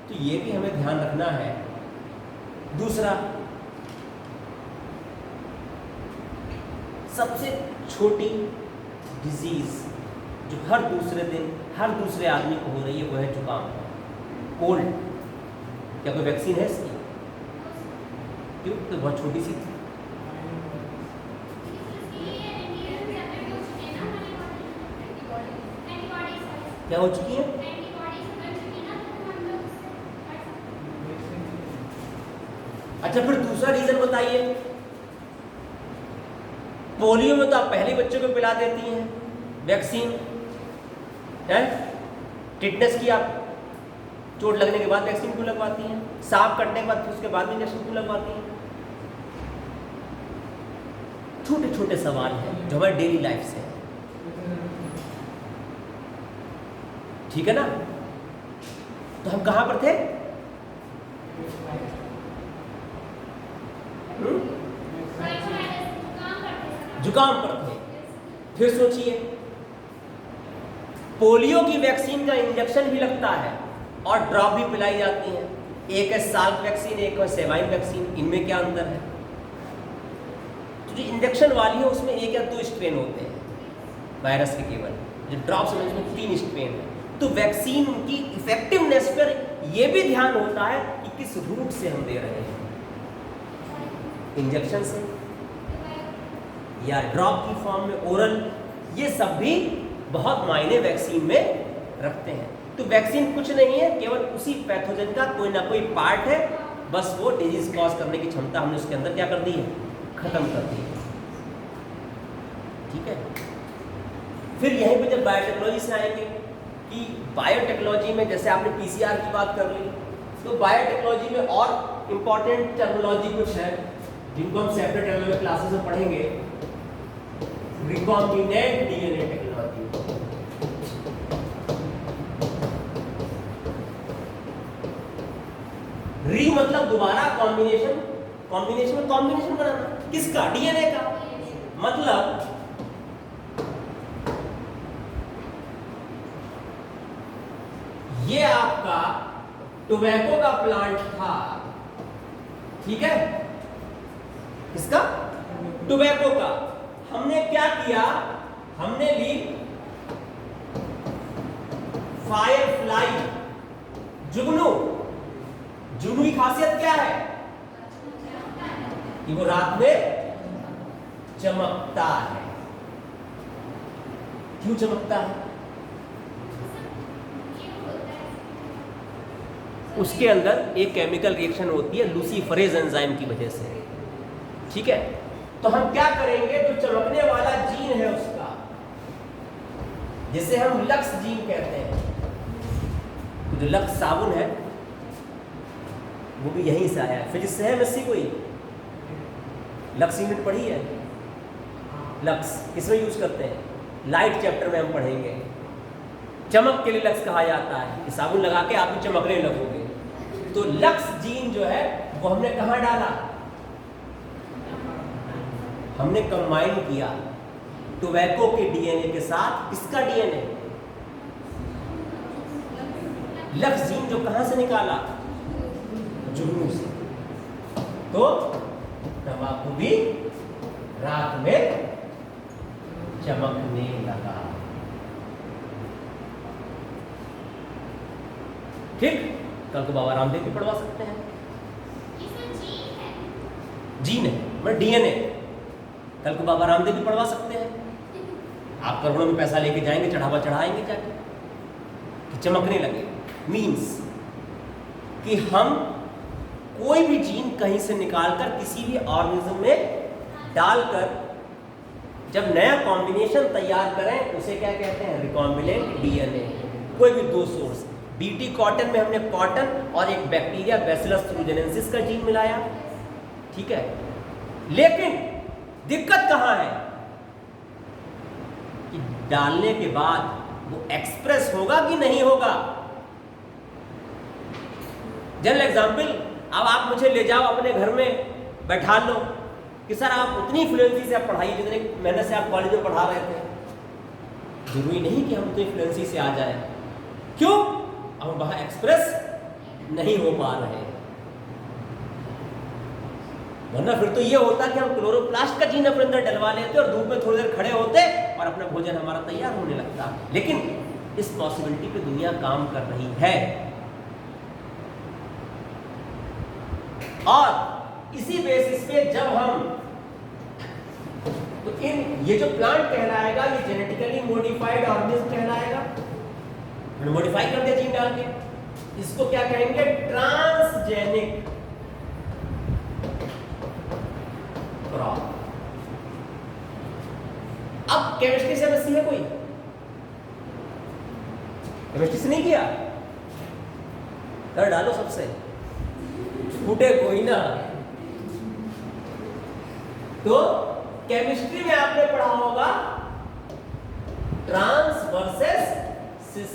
तो ये भी हमें ध्यान रखना है। दूसरा, सबसे छोटी डिजीज जो हर दूसरे दिन हर दूसरे आदमी को हो रही है वो है जुकाम, कोल्ड। क्या कोई वैक्सीन है इसकी? क्यों? तो बहुत छोटी सी थी। क्या हो चुकी है? अच्छा, फिर दूसरा रीजन बताइए। पोलियो में तो आप पहले बच्चों को पिला देती हैं वैक्सीन, है? टिटनेस की आप चोट लगने के बाद वैक्सीन क्यों लगवाती हैं? सांप कटने के बाद फिर उसके बाद भी इंजेक्शन क्यों लगवाती हैं? छोटे छोटे सवाल हैं जो हमारे डेली लाइफ से हैं, ठीक है ना। तो हम कहां पर थे? जुकाम पर थे। फिर सोचिए, पोलियो की वैक्सीन का इंजेक्शन भी लगता है और ड्रॉप भी पिलाई जाती है। एक है साल्क वैक्सीन, एक है सेवाइन वैक्सीन। इनमें क्या अंतर है? तो जो इंजेक्शन वाली है उसमें 1 या 2 स्ट्रेन होते हैं वायरस के, केवल जो ड्रॉप्स में उसमें 3 स्ट्रेन है। तो वैक्सीन की इफेक्टिवनेस पर यह भी ध्यान होता है कि किस रूट से हम दे रहे हैं, इंजेक्शन से या ड्रॉप की फॉर्म में ओरल। ये सब भी बहुत मायने वैक्सीन में रखते हैं। तो वैक्सीन कुछ नहीं है, केवल उसी पैथोजन का कोई ना कोई पार्ट है, बस वो डिजीज कॉज करने की क्षमता हमने उसके अंदर क्या कर दी है, खत्म कर दी है, ठीक है। फिर यहीं पे जब बायोटेक्नोलॉजी से आएंगे कि बायोटेक्नोलॉजी में जैसे आपने पीसीआर की बात कर ली, तो बायोटेक्नोलॉजी में और इंपॉर्टेंट टर्मिनोलॉजी कुछ है जिनको हम सेपरेट लेवल क्लासेस में पढ़ेंगे। रिकॉम्बिनेंट डीएनए टेक्नोलॉजी, री मतलब दोबारा, कॉम्बिनेशन, कॉम्बिनेशन में कॉम्बिनेशन बनाना, किसका? डीएनए का। मतलब ये आपका टोबैको का प्लांट था, ठीक है, किसका? टोबैको का। हमने क्या किया, हमने ली फायर फ्लाई, जुगनू। जुगनू की खासियत क्या है कि वो रात में चमकता है। क्यों चमकता है? उसके अंदर एक केमिकल रिएक्शन होती है लूसीफरेज एंजाइम की वजह से, ठीक है। तो हम क्या करेंगे, जो चमकने वाला जीन है उसका, जिसे हम लक्स जीन कहते हैं, जो लक्स साबुन है वो भी यहीं से आया है, फिजिक्स से है मिस्सी कोई? लक्स यूनिट पढ़ी है? लक्स किसमें यूज करते हैं? लाइट चैप्टर में हम पढ़ेंगे। चमक के लिए लक्स कहा जाता है कि साबुन लगा के आप भी चमकने लगोगे। तो लक्स जीन जो है वो हमने कहां डाला? हमने कंबाइन किया टोबैको के डीएनए के साथ। किसका डीएनए? लक्स जीन, जो कहां से निकाला? जुगनू से। तो तंबाकू भी रात में चमकने लगा, ठीक। कल को बाबा रामदेव भी पढ़वा सकते हैं। जीन है मतलब डीएनए, कल को बाबा रामदेव भी पढ़वा सकते हैं। आप करोड़ों में पैसा लेके जाएंगे, चढ़ावा चढ़ाएंगे जाके कि चमकने लगे। मीन्स कि हम कोई भी जीन कहीं से निकालकर किसी भी ऑर्गेनिज्म में डालकर जब नया कॉम्बिनेशन तैयार करें उसे क्या कहते हैं? Recombinant DNA. कोई भी 2 सोर्स, बीटी कॉटन में हमने कॉटन और एक बैक्टीरिया बैसिलस थ्रूजेनेसिस का जीन मिलाया, ठीक है। लेकिन दिक्कत कहां है कि डालने के बाद वो एक्सप्रेस होगा कि नहीं होगा। जनरल एग्जाम्पल, अब आप मुझे ले जाओ अपने घर में बैठा लो कि सर आप उतनी फ्लुएंसी से आप पढ़ाइए जितने मेहनत से आप कॉलेज में पढ़ा रहे थे। जरूरी नहीं कि हम उतनी फ्लुएंसी से आ जाए। क्यों? हम वहां एक्सप्रेस नहीं हो पा रहे, वरना फिर तो ये होता कि हम क्लोरोप्लास्ट का जीन अपने अंदर डलवा लेते और धूप में थोड़ी देर खड़े होते और अपना भोजन हमारा तैयार होने लगता। लेकिन इस पॉसिबिलिटी पे दुनिया काम कर रही है और इसी बेसिस पे जब हम तो ये जो प्लांट कहलाएगा ये जेनेटिकली मॉडिफाइड ऑर्गेनिज्म कहलाएगा। मॉडिफाई कर दिया जीन डाल के, इसको क्या कहेंगे? Transgenic crop. अब केमिस्ट्री से एमएससी है कोई? केमिस्ट्री से नहीं किया? कर डालो सबसे, छूटे कोई ना। तो केमिस्ट्री में आपने पढ़ा होगा ट्रांस वर्सेस सिस।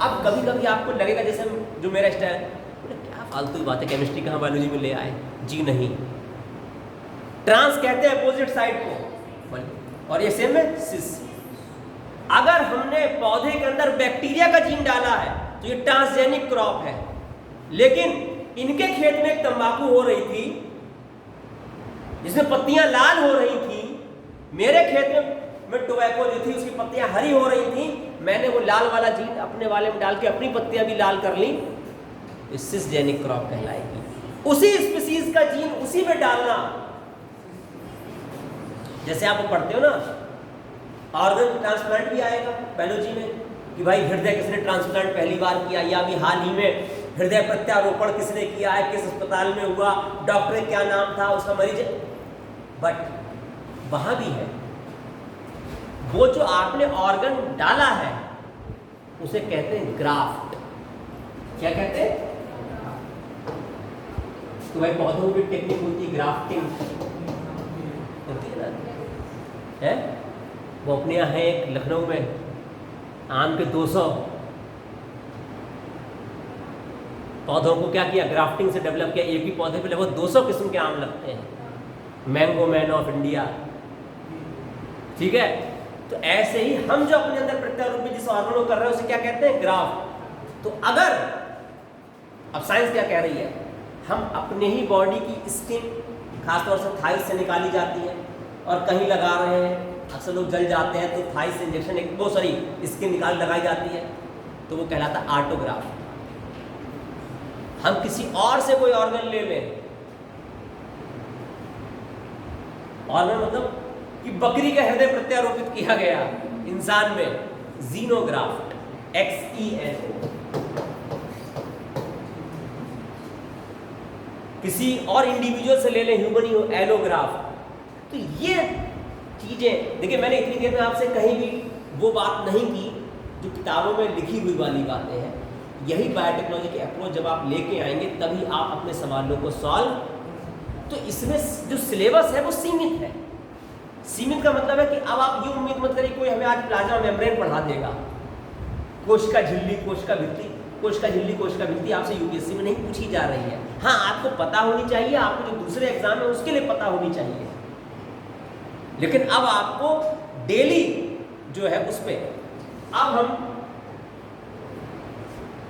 अब कभी कभी आपको लगेगा जैसे जो मेरा स्टाइल, क्या फालतू की बात है, केमिस्ट्री कहाँ बायोलॉजी में ले आए जी। नहीं, ट्रांस कहते हैं अपोजिट साइड को, और ये सेम है सिस। अगर हमने पौधे के अंदर बैक्टीरिया का जीन डाला है तो ये ट्रांसजेनिक क्रॉप है। लेकिन इनके खेत में एक तंबाकू हो रही थी जिसमें पत्तियां लाल हो रही थी, मेरे खेत में टोबैको जो थी उसकी पत्तियां हरी हो रही थी, मैंने वो लाल वाला जीन अपने वाले में डाल के अपनी पत्तियां भी लाल कर ली, सिसजेनिक क्रॉप कहलाएगी। उसी स्पीसीज का जीन उसी में डालना, जैसे आप पढ़ते हो ना ऑर्गन ट्रांसप्लांट भी आएगा बायोलॉजी में कि भाई हृदय किसने ट्रांसप्लांट पहली बार किया, या अभी हाल ही में हृदय प्रत्यारोपण किसने किया है, किस अस्पताल में हुआ, डॉक्टर क्या नाम था उसका, मरीज। बट वहां भी है वो जो आपने ऑर्गन डाला है उसे कहते हैं ग्राफ्ट। क्या कहते हैं? तो भाई पौधों की टेक्निक होती है ग्राफ्टिंग, होती है ना, है वो अपने यहाँ है एक लखनऊ में आम के 200 पौधों को क्या किया, ग्राफ्टिंग से डेवलप किया। एक ही पौधे पे लगभग 200 किस्म के आम लगते हैं, मैंगो मैन ऑफ इंडिया। ठीक है, तो ऐसे ही हम जो अपने अंदर प्रत्यारोपण जिस ऑर्गन को कर रहे हैं उसे क्या कहते हैं, ग्राफ्ट। तो अगर अब साइंस क्या कह रही है, हम अपने ही बॉडी की स्किन खासतौर से थाइस से निकाली जाती है और कहीं लगा रहे हैं, अक्सर लोग जल जाते हैं तो थाइस से इंजेक्शन एक वो सॉरी स्किन निकाल लगाई जाती है, तो वो कहलाता है ऑटोग्राफ्ट। हम किसी और से कोई ऑर्गन ले लें, ऑर्गन मतलब कि बकरी का हृदय प्रत्यारोपित किया गया इंसान में, जीनोग्राफ्ट, XENO। किसी और इंडिविजुअल से ले लें, ह्यूमन ही हो, एलोग्राफ्ट। तो ये चीजें देखिए, मैंने इतनी देर में आपसे कहीं भी वो बात नहीं की जो किताबों में लिखी हुई वाली बातें हैं। यही बायोटेक्नोलॉजी की अप्रोच जब आप लेके आएंगे तभी आप अपने सवालों को सॉल्व। तो इसमें जो सिलेबस है वो सीमित है। सीमित का मतलब है कि अब आप ये उम्मीद मत करिए कोई हमें आज प्लाज्मा मेम्ब्रेन पढ़ा देगा, कोशिका झिल्ली, कोशिका भित्ति, कोशिका झिल्ली, कोशिका भित्ति आपसे यूपीएससी में नहीं पूछी जा रही है। हाँ, आपको पता होनी चाहिए, आपको जो दूसरे एग्जाम है उसके लिए पता होनी चाहिए, लेकिन अब आपको डेली जो है उस पर अब हम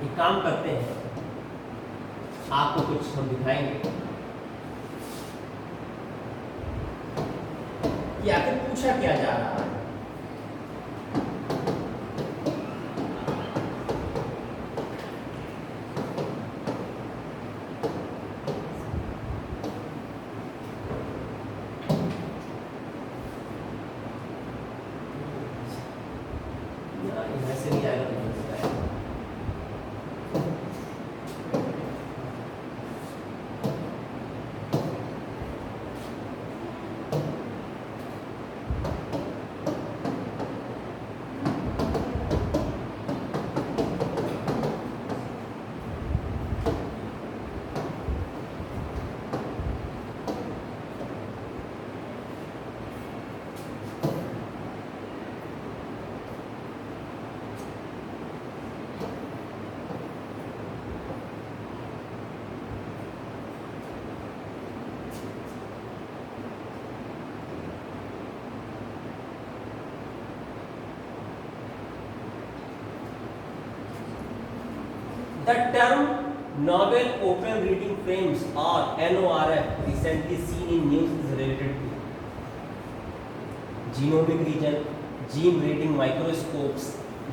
एक काम करते हैं, आपको कुछ हम दिखाएंगे कि आखिर पूछा क्या जा रहा है। ऐसे नहीं आएगा तो The term Novel Open Reading Frames or NORF recently seen in news is related to genomic region, gene reading microscopes,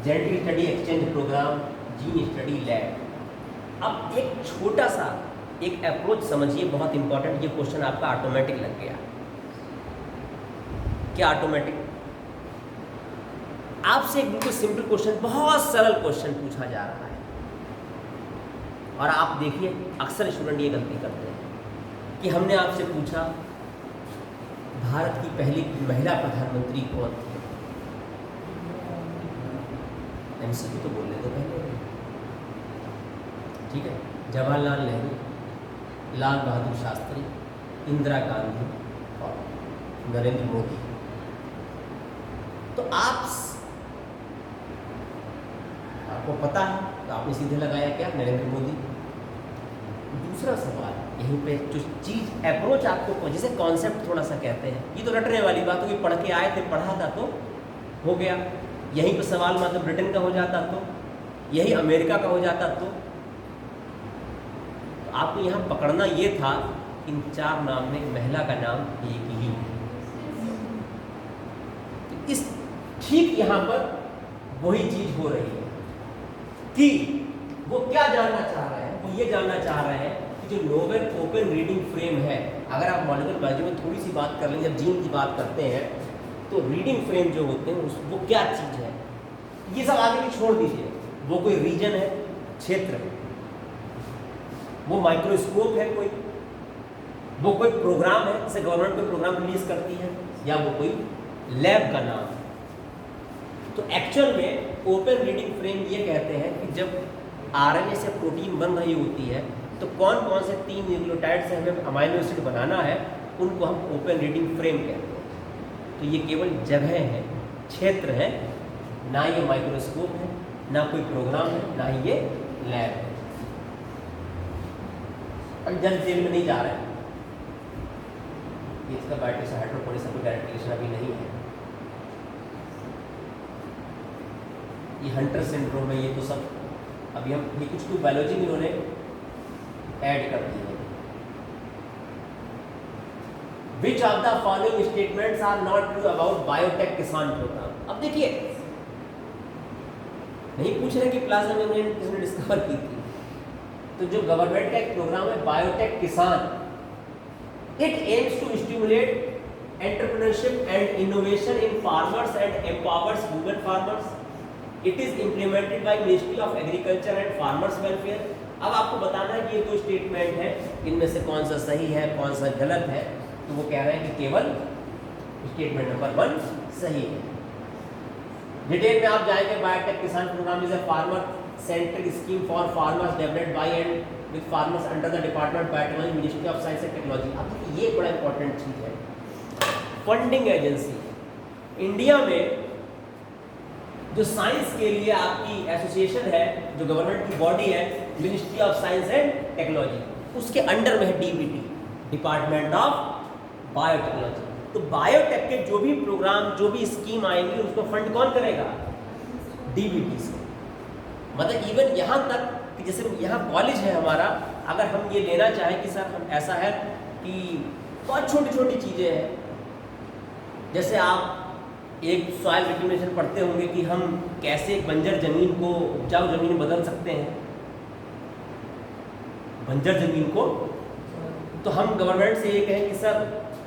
genetic study exchange program, gene study lab। अब एक छोटा सा एक अप्रोच समझिए, बहुत इंपॉर्टेंट। ये क्वेश्चन आपका ऑटोमेटिक लग गया। क्या ऑटोमेटिक? आपसे एक बिल्कुल सिंपल क्वेश्चन, बहुत सरल क्वेश्चन पूछा जा रहा है और आप देखिए अक्सर स्टूडेंट ये गलती करते हैं कि हमने आपसे पूछा भारत की पहली महिला प्रधानमंत्री कौन थी। एमसीक्यू तो बोलने दो पहले, ठीक है। जवाहरलाल नेहरू, लाल बहादुर शास्त्री, इंदिरा गांधी और नरेंद्र मोदी। तो आपको पता है तो आपने सीधे लगाया क्या, नरेंद्र मोदी। दूसरा सवाल यहीं पे जो चीज अप्रोच आपको, जैसे कॉन्सेप्ट थोड़ा सा कहते हैं, ये तो रटने वाली बात होगी, पढ़ के आए थे, पढ़ा था तो हो गया। यहीं पे सवाल मतलब ब्रिटेन का हो जाता तो, यही अमेरिका का हो जाता तो आपको यहाँ पकड़ना ये था, इन 4 नाम में महिला का नाम एक ही है। तो इस ठीक यहाँ पर वही चीज हो रही है कि वो क्या जानना चाह रहे हैं, वो ये जानना चाह रहे हैं कि जो नोबेल ओपन रीडिंग फ्रेम है, अगर आप मॉलिक्यूलर बायोलॉजी में थोड़ी सी बात कर लें, जब जीन की बात करते हैं तो रीडिंग फ्रेम जो होते हैं वो क्या चीज है, ये सब आगे की छोड़ दीजिए। वो कोई रीजन है, क्षेत्र है, वो माइक्रोस्कोप है, वो कोई प्रोग्राम है, जैसे गवर्नमेंट कोई प्रोग्राम रिलीज करती है, या वो कोई लैब का नाम है। तो एक्चुअल में ओपन रीडिंग फ्रेम ये कहते हैं कि जब आरएनए से प्रोटीन बन रही होती है तो कौन कौन से 3 न्यूक्लियोटाइड से हमें अमाइनो एसिड बनाना है, उनको हम ओपन रीडिंग फ्रेम कहते हैं। तो ये केवल जगह है, क्षेत्र है, ना ये माइक्रोस्कोप है, ना कोई प्रोग्राम है, ना ही ये लैब है। अब जल्द जेल में नहीं जा रहे हैं, इसका बायोटिक्स हाइड्रोपोनिक्स का कोई डायरेक्ट अभी नहीं है। ये हंटर सिंड्रोम है, ये तो सब अभी हम ये कुछ बायोलॉजी में उन्होंने ऐड कर दी है। Which of the following statements are not true about Biotech Kisan program. अब देखिए, नहीं पूछ रहे कि प्लाज्मा मेम्ब्रेन किसने डिस्कवर की थी। तो जो गवर्नमेंट का एक प्रोग्राम है Biotech Kisan, it aims to stimulate entrepreneurship and innovation in farmers and empowers women farmers. It is implemented by ministry of agriculture and farmers welfare. अब आपको बताना है कि ये 2 स्टेटमेंट है, इनमें से कौन सा सही है, कौन सा गलत है। तो वो कह रहे हैं कि केवल स्टेटमेंट नंबर 1 सही है। डिटेल में आप जाएंगे, Biotech Kisan program is a farmer centric scheme for farmers developed by and with farmers under the department biotechnology ministry of science and technology. अब ये बड़ा इंपॉर्टेंट चीज है, फंडिंग एजेंसी। इंडिया में जो साइंस के लिए आपकी एसोसिएशन है, जो गवर्नमेंट की बॉडी है, ministry of science and technology, उसके अंडर में है डीबीटी, डिपार्टमेंट ऑफ बायोटेक्नोलॉजी। तो बायोटेक के जो भी प्रोग्राम, जो भी स्कीम आएंगी, उसको फंड कौन करेगा? डीबीटी से। मतलब इवन यहाँ तक कि जैसे यहाँ कॉलेज है हमारा, अगर हम ये लेना चाहें कि सर हम ऐसा है कि बहुत छोटी छोटी चीज़ें हैं, जैसे आप एक सॉइल रिकग्निशन पढ़ते होंगे कि हम कैसे एक बंजर जमीन को उपजाऊ जमीन में बदल सकते हैं, बंजर जमीन को। तो हम गवर्नमेंट से ये कहें कि सर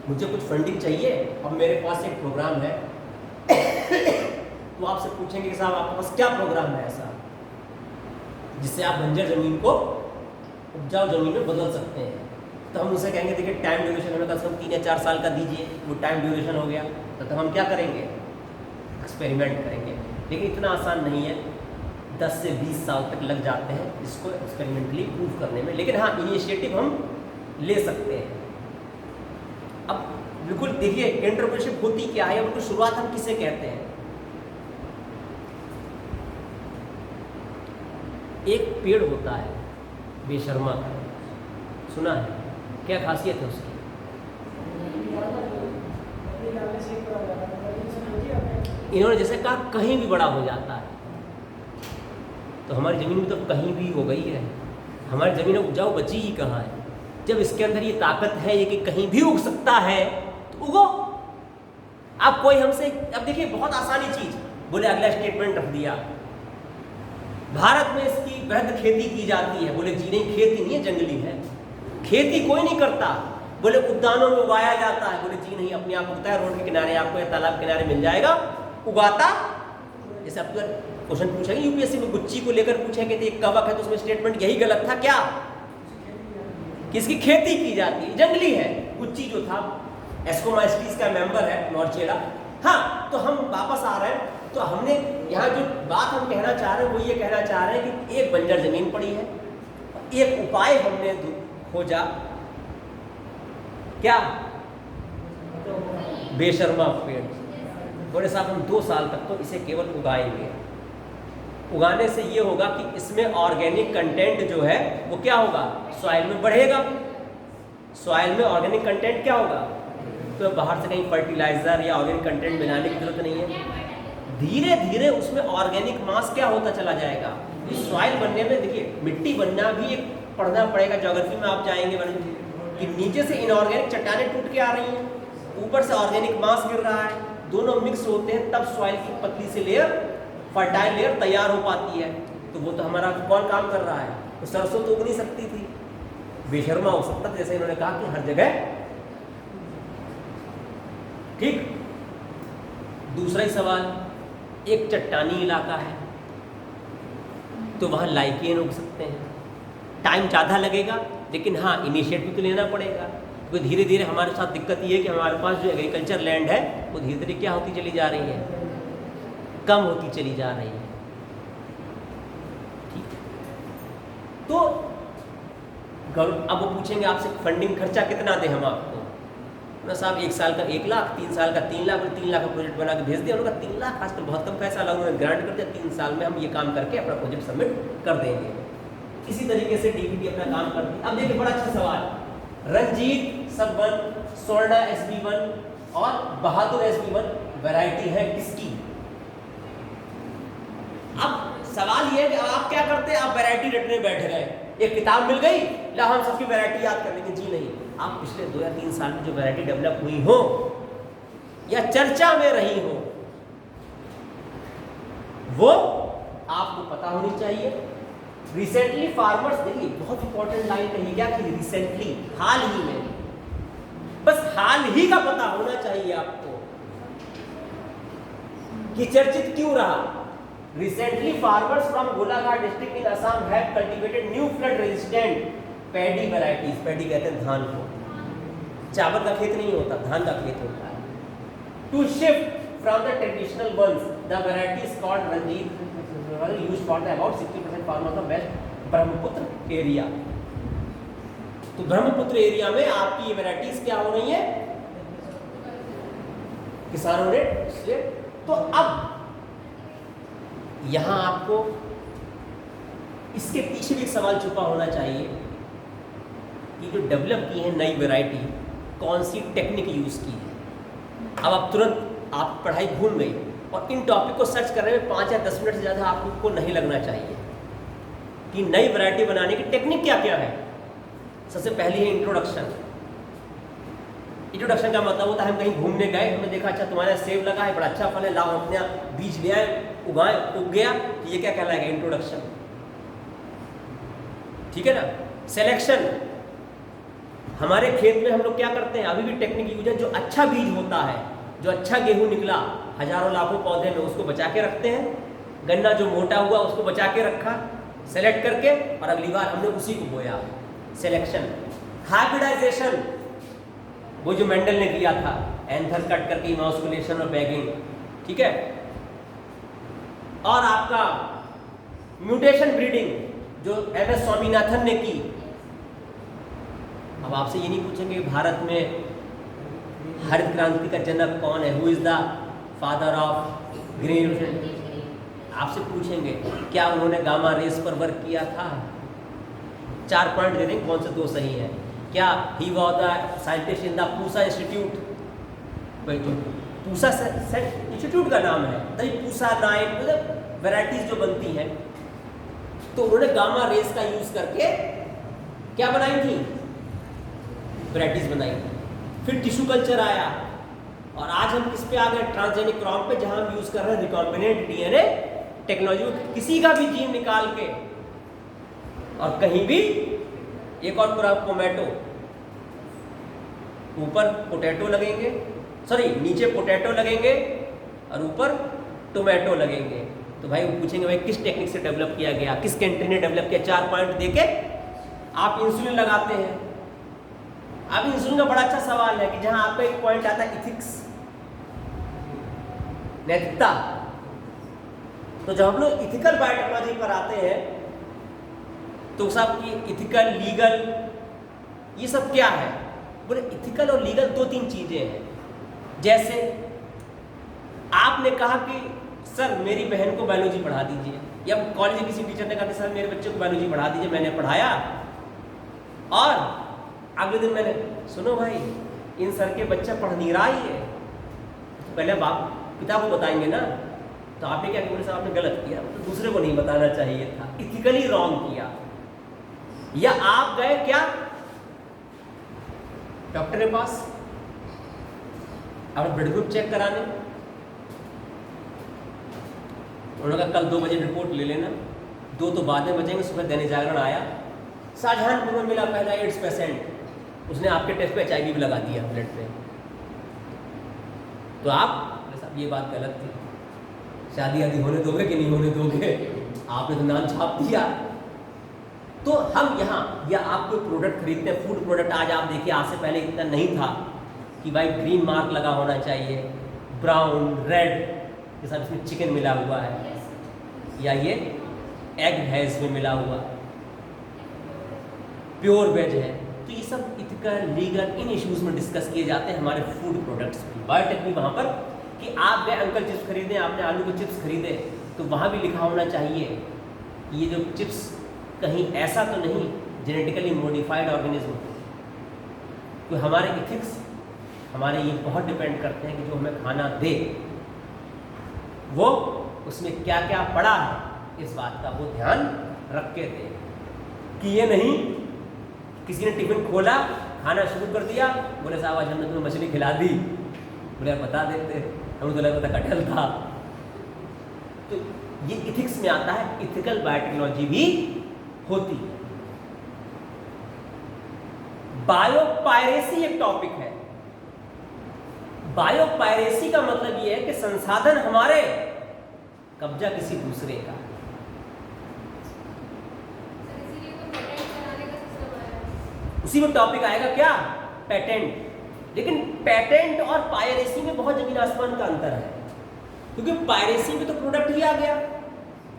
मुझे कुछ फंडिंग चाहिए, अब मेरे पास एक प्रोग्राम है तो आपसे पूछेंगे कि साहब आपके पास क्या प्रोग्राम है ऐसा जिससे आप बंजर जमीन को उपजाऊ जमीन में बदल सकते हैं। तो हम उनसे कहेंगे देखिए टाइम ड्यूरेशन हमें कम से कम 3 या 4 साल का दीजिए। वो टाइम ड्यूरेशन हो गया तो हम क्या करेंगे? एक्सपेरिमेंट करेंगे। लेकिन इतना आसान नहीं है, 10 से 20 साल तक लग जाते हैं इसको एक्सपेरिमेंटली प्रूव करने में। लेकिन हाँ, इनिशिएटिव हम ले सकते हैं। अब बिल्कुल देखिए एंटरप्रेन्योरशिप होती क्या है, बिल्कुल शुरुआत हम किसे कहते हैं? एक पेड़ होता है बेशर्मा का, सुना है? क्या खासियत है उसकी? इन्होंने जैसे कहा कहीं भी बड़ा हो जाता है, तो हमारी ज़मीन में तो कहीं भी हो गई है। हमारी ज़मीन उपजाऊ बची ही कहाँ है? जब इसके अंदर ये ताकत है ये कि कहीं भी उग सकता है तो उगो। आप कोई हमसे, अब देखिए बहुत आसानी चीज़, बोले अगला स्टेटमेंट रख दिया, भारत में इसकी वृहद खेती की जाती है। बोले जी नहीं, खेती नहीं है, जंगली है, खेती कोई नहीं करता। बोले उद्यानों में उगाया जाता है। बोले जी नहीं, अपने आप उगता है, रोड के किनारे आपको या तालाब किनारे मिल जाएगा उगाता। जैसे आपको क्वेश्चन पूछेंगे यूपीएससी में, गुच्ची को लेकर पूछेंगे तो एक कवक है, तो उसमें स्टेटमेंट यही गलत था क्या? कि इसकी खेती की जाती है, जंगली है। गुच्ची जो था एस्कोमाइस्टीज का मेंबर है, नॉर्चेरा। हाँ, तो हम वापस आ रहे हैं। तो हमने यहाँ जो बात हम कहना चाह रहे हैं वो ये कहना चाह रहे हैं कि एक बंजर जमीन पड़ी है, एक उपाय हमने खोजा, क्या? बेशर्मा पेड़। बोले साहब हम 2 साल तक तो इसे केवल उगाएंगे। उगाने से ये होगा कि इसमें ऑर्गेनिक कंटेंट जो है वो क्या होगा, सॉइल में बढ़ेगा। सॉइल में ऑर्गेनिक कंटेंट क्या होगा, तो बाहर से कहीं फर्टिलाइजर या ऑर्गेनिक कंटेंट मिलाने की जरूरत नहीं है। धीरे धीरे उसमें ऑर्गेनिक मास क्या होता चला जाएगा। इस सॉइल बनने में देखिए, मिट्टी बनना भी एक पढ़ना पड़ेगा, ज्योग्राफी में आप जाएंगे कि नीचे से इनऑर्गेनिक चट्टानें टूट के आ रही हैं, ऊपर से ऑर्गेनिक मास गिर रहा है, दोनों मिक्स होते हैं, तब सॉइल की पतली सी लेयर, फर्टाइल लेयर तैयार हो पाती है। तो वो तो हमारा कौन काम कर रहा है, तो सरसों तो उग नहीं सकती थी, बेशर्मा हो सकता था, जैसे इन्होंने कहा कि हर जगह। ठीक। दूसरा ही सवाल, एक चट्टानी इलाका है तो वहां लाइकेन उग सकते हैं। टाइम ज़्यादा लगेगा, लेकिन हाँ इनिशिएटिव तो लेना पड़ेगा, क्योंकि धीरे धीरे हमारे साथ दिक्कत ये है कि हमारे पास जो एग्रीकल्चर लैंड है वो धीरे धीरे क्या होती चली जा रही है, कम होती चली जा रही है। ठीक। तो अब वो पूछेंगे आपसे फंडिंग खर्चा कितना दे हम आपको, ना साहब 1 साल का 1 लाख, 3 साल का 3 लाख, 3 लाख का प्रोजेक्ट बना के भेज दिया। उन्होंने 3 लाख आजकल बहुत कम पैसा लगा, उन्होंने ग्रांट कर दिया, 3 साल में हम ये काम करके अपना प्रोजेक्ट सबमिट कर देंगे। इसी तरीके से डीबीटी अपना काम करती है। अब देखिए बड़ा अच्छा सवाल, रंजीत सब-1, स्वर्णा SB1 और बहादुर SB1 वैरायटी है किसकी। अब सवाल ये है कि आप क्या करते हैं, आप वैरायटी रटने बैठ गए, एक किताब मिल गई, ला हम सबकी वैरायटी याद कर लेंगे। जी नहीं, आप पिछले 2 या 3 साल में जो वैरायटी डेवलप हुई हो या चर्चा में रही हो वो आपको पता होनी चाहिए। रिसेंटली फार्मर्स, देखिए बहुत इंपॉर्टेंट लाइन कही, क्या कि रिसेंटली, हाल ही में, बस हाल ही का पता होना चाहिए आपको कि चर्चित क्यों रहा। Recently, farmers from Golaghat district in Assam have cultivated new flood-resistant paddy varieties. Paddy कहते हैं धान को, चावल का खेत नहीं होता, धान का खेत होता है। To shift from the traditional ones, the varieties called Ranjit used for the about 60% farmers of West Brahmaputra area. तो ब्रह्मपुत्र एरिया में आपकी ये वैरायटीज क्या हो रही है, किसानों ने इसलिए। तो अब यहां आपको इसके पीछे भी एक सवाल छुपा होना चाहिए कि जो डेवलप की है नई वैरायटी, कौन सी टेक्निक यूज की है। अब आप तुरंत आप पढ़ाई भूल गई और इन टॉपिक को सर्च करने में 5 या 10 मिनट से ज़्यादा आपको नहीं लगना चाहिए कि नई वैरायटी बनाने की टेक्निक क्या क्या है। सबसे पहली है इंट्रोडक्शन। इंट्रोडक्शन का मतलब होता है हम कहीं घूमने गए, हमने देखा अच्छा तुम्हारे सेब लगा है, बड़ा अच्छा फल है, लाओ हमने बीज ले आए, उगाए, उग गया, तो ये क्या कहलाएगा, इंट्रोडक्शन। ठीक है ना। सिलेक्शन, हमारे खेत में हम लोग क्या करते हैं, अभी भी टेक्निक यूज है, जो अच्छा बीज होता है, जो अच्छा गेहूं निकला हजारों लाखों पौधे में, उसको बचा के रखते हैं। गन्ना जो मोटा हुआ उसको बचा के रखा सेलेक्ट करके, और अगली बार हमने उसी को बोया। सिलेक्शन। हाइब्रिडाइजेशन, वो जो मेंडल ने किया था, एंथर कट करके इमास्कुलेशन और बैगिंग। ठीक है। और आपका म्यूटेशन ब्रीडिंग जो MS स्वामीनाथन ने की। अब आपसे ये नहीं पूछेंगे भारत में हरित क्रांति का जनक कौन है, who is the father of green revolution. आपसे पूछेंगे क्या उन्होंने गामा रेस पर वर्क किया था। 4 पॉइंट दे देंगे, कौन से 2 सही है। क्या he was the scientist in the Pusa institute, Pusa institute का नाम है, तभी पूसा नाइट, मतलब वैरायटीज जो बनती हैं, तो उन्होंने गामा रेस का यूज करके क्या बनाई थी, वैरायटीज बनाई थी। फिर टिश्यू कल्चर आया, और आज हम किस पे आ गए, ट्रांसजेनिक क्रॉप पे, जहां हम यूज कर रहे हैं रिकॉम्बिनेंट DNA टेक्नोलॉजी। किसी का भी जीन निकाल के और कहीं भी एक और पूरा टोमेटो, ऊपर पोटैटो लगेंगे, सॉरी नीचे पोटैटो लगेंगे और ऊपर टोमेटो लगेंगे। तो भाई वो पूछेंगे भाई किस टेक्निक से डेवलप किया गया, किस कंट्री ने डेवलप किया। 4 पॉइंट देके आप इंसुलिन लगाते हैं। अब इंसुलिन का बड़ा अच्छा सवाल है कि जहां आपका एक पॉइंट आता है इथिक्स, नैतिकता। तो जब हम लोग इथिकल बायोटेक्नोलॉजी पर आते हैं तो साहब की इथिकल, लीगल, ये सब क्या है। बोले इथिकल और लीगल 2-3 चीजें हैं। जैसे आपने कहा कि सर मेरी बहन को बायोलॉजी पढ़ा दीजिए, या कॉलेज में किसी टीचर ने कहा कि सर मेरे बच्चे को बायोलॉजी पढ़ा दीजिए, मैंने पढ़ाया और अगले दिन मैंने, सुनो भाई इन सर के बच्चा पढ़ नहीं रहा ही है, तो पहले बाप पिता को बताएंगे ना। तो आपने क्या किया, साहब आपने गलत किया, तो दूसरे को नहीं बताना चाहिए था, इथिकली रॉन्ग किया। या आप गए क्या डॉक्टर के पास आप ब्लड ग्रुप चेक कराने, उन्होंने कहा कल 2 बजे रिपोर्ट ले लेना, 2 तो बाद में बचेंगे। सुबह दैनिक जागरण आया, शाहजहानपुर में मिला पहला एड्स पेशेंट, उसने आपके टेस्ट पे HIV भी लगा दिया ब्लड पे। तो आप साहब ये बात गलत थी, शादी आदि होने दोगे कि नहीं होने दोगे, आपने तो नाम छाप दिया। तो हम यहाँ, या आप कोई प्रोडक्ट खरीदते हैं, फूड प्रोडक्ट, आज आप देखिए आज से पहले इतना नहीं था कि भाई ग्रीन मार्क लगा होना चाहिए, ब्राउन रेड के साथ इसमें चिकन मिला हुआ है, या ये एग है इसमें मिला हुआ, प्योर वेज है। तो ये सब इथिकल लीगल इन इश्यूज में डिस्कस किए जाते हैं हमारे फूड प्रोडक्ट्स में। बायोटेक भी वहाँ पर कि आप गए अंकल चिप्स खरीदे, आपने आलू के चिप्स खरीदे, तो वहाँ भी लिखा होना चाहिए ये जो चिप्स कहीं ऐसा तो नहीं जेनेटिकली मॉडिफाइड ऑर्गेनिज्म। तो हमारे इथिक्स हमारे ये बहुत डिपेंड करते हैं कि जो हमें खाना दे वो उसमें क्या क्या पड़ा है, इस बात का वो ध्यान रख के दे, कि ये नहीं किसी ने टिफिन खोला, खाना शुरू कर दिया, बोले साहब आज हमने तुम्हें मछली खिला दी, बोले बता देते, हमें तो लगा पता कटहल था। तो ये इथिक्स में आता है, इथिकल बायोटेक्नोलॉजी भी होती है। बायोपायरेसी एक टॉपिक है। बायोपायरेसी का मतलब यह है कि संसाधन हमारे, कब्जा किसी दूसरे का। उसी में टॉपिक आएगा क्या, पेटेंट। लेकिन पेटेंट और पायरेसी में बहुत जमीन आसमान का अंतर है, क्योंकि पायरेसी में तो प्रोडक्ट ही आ गया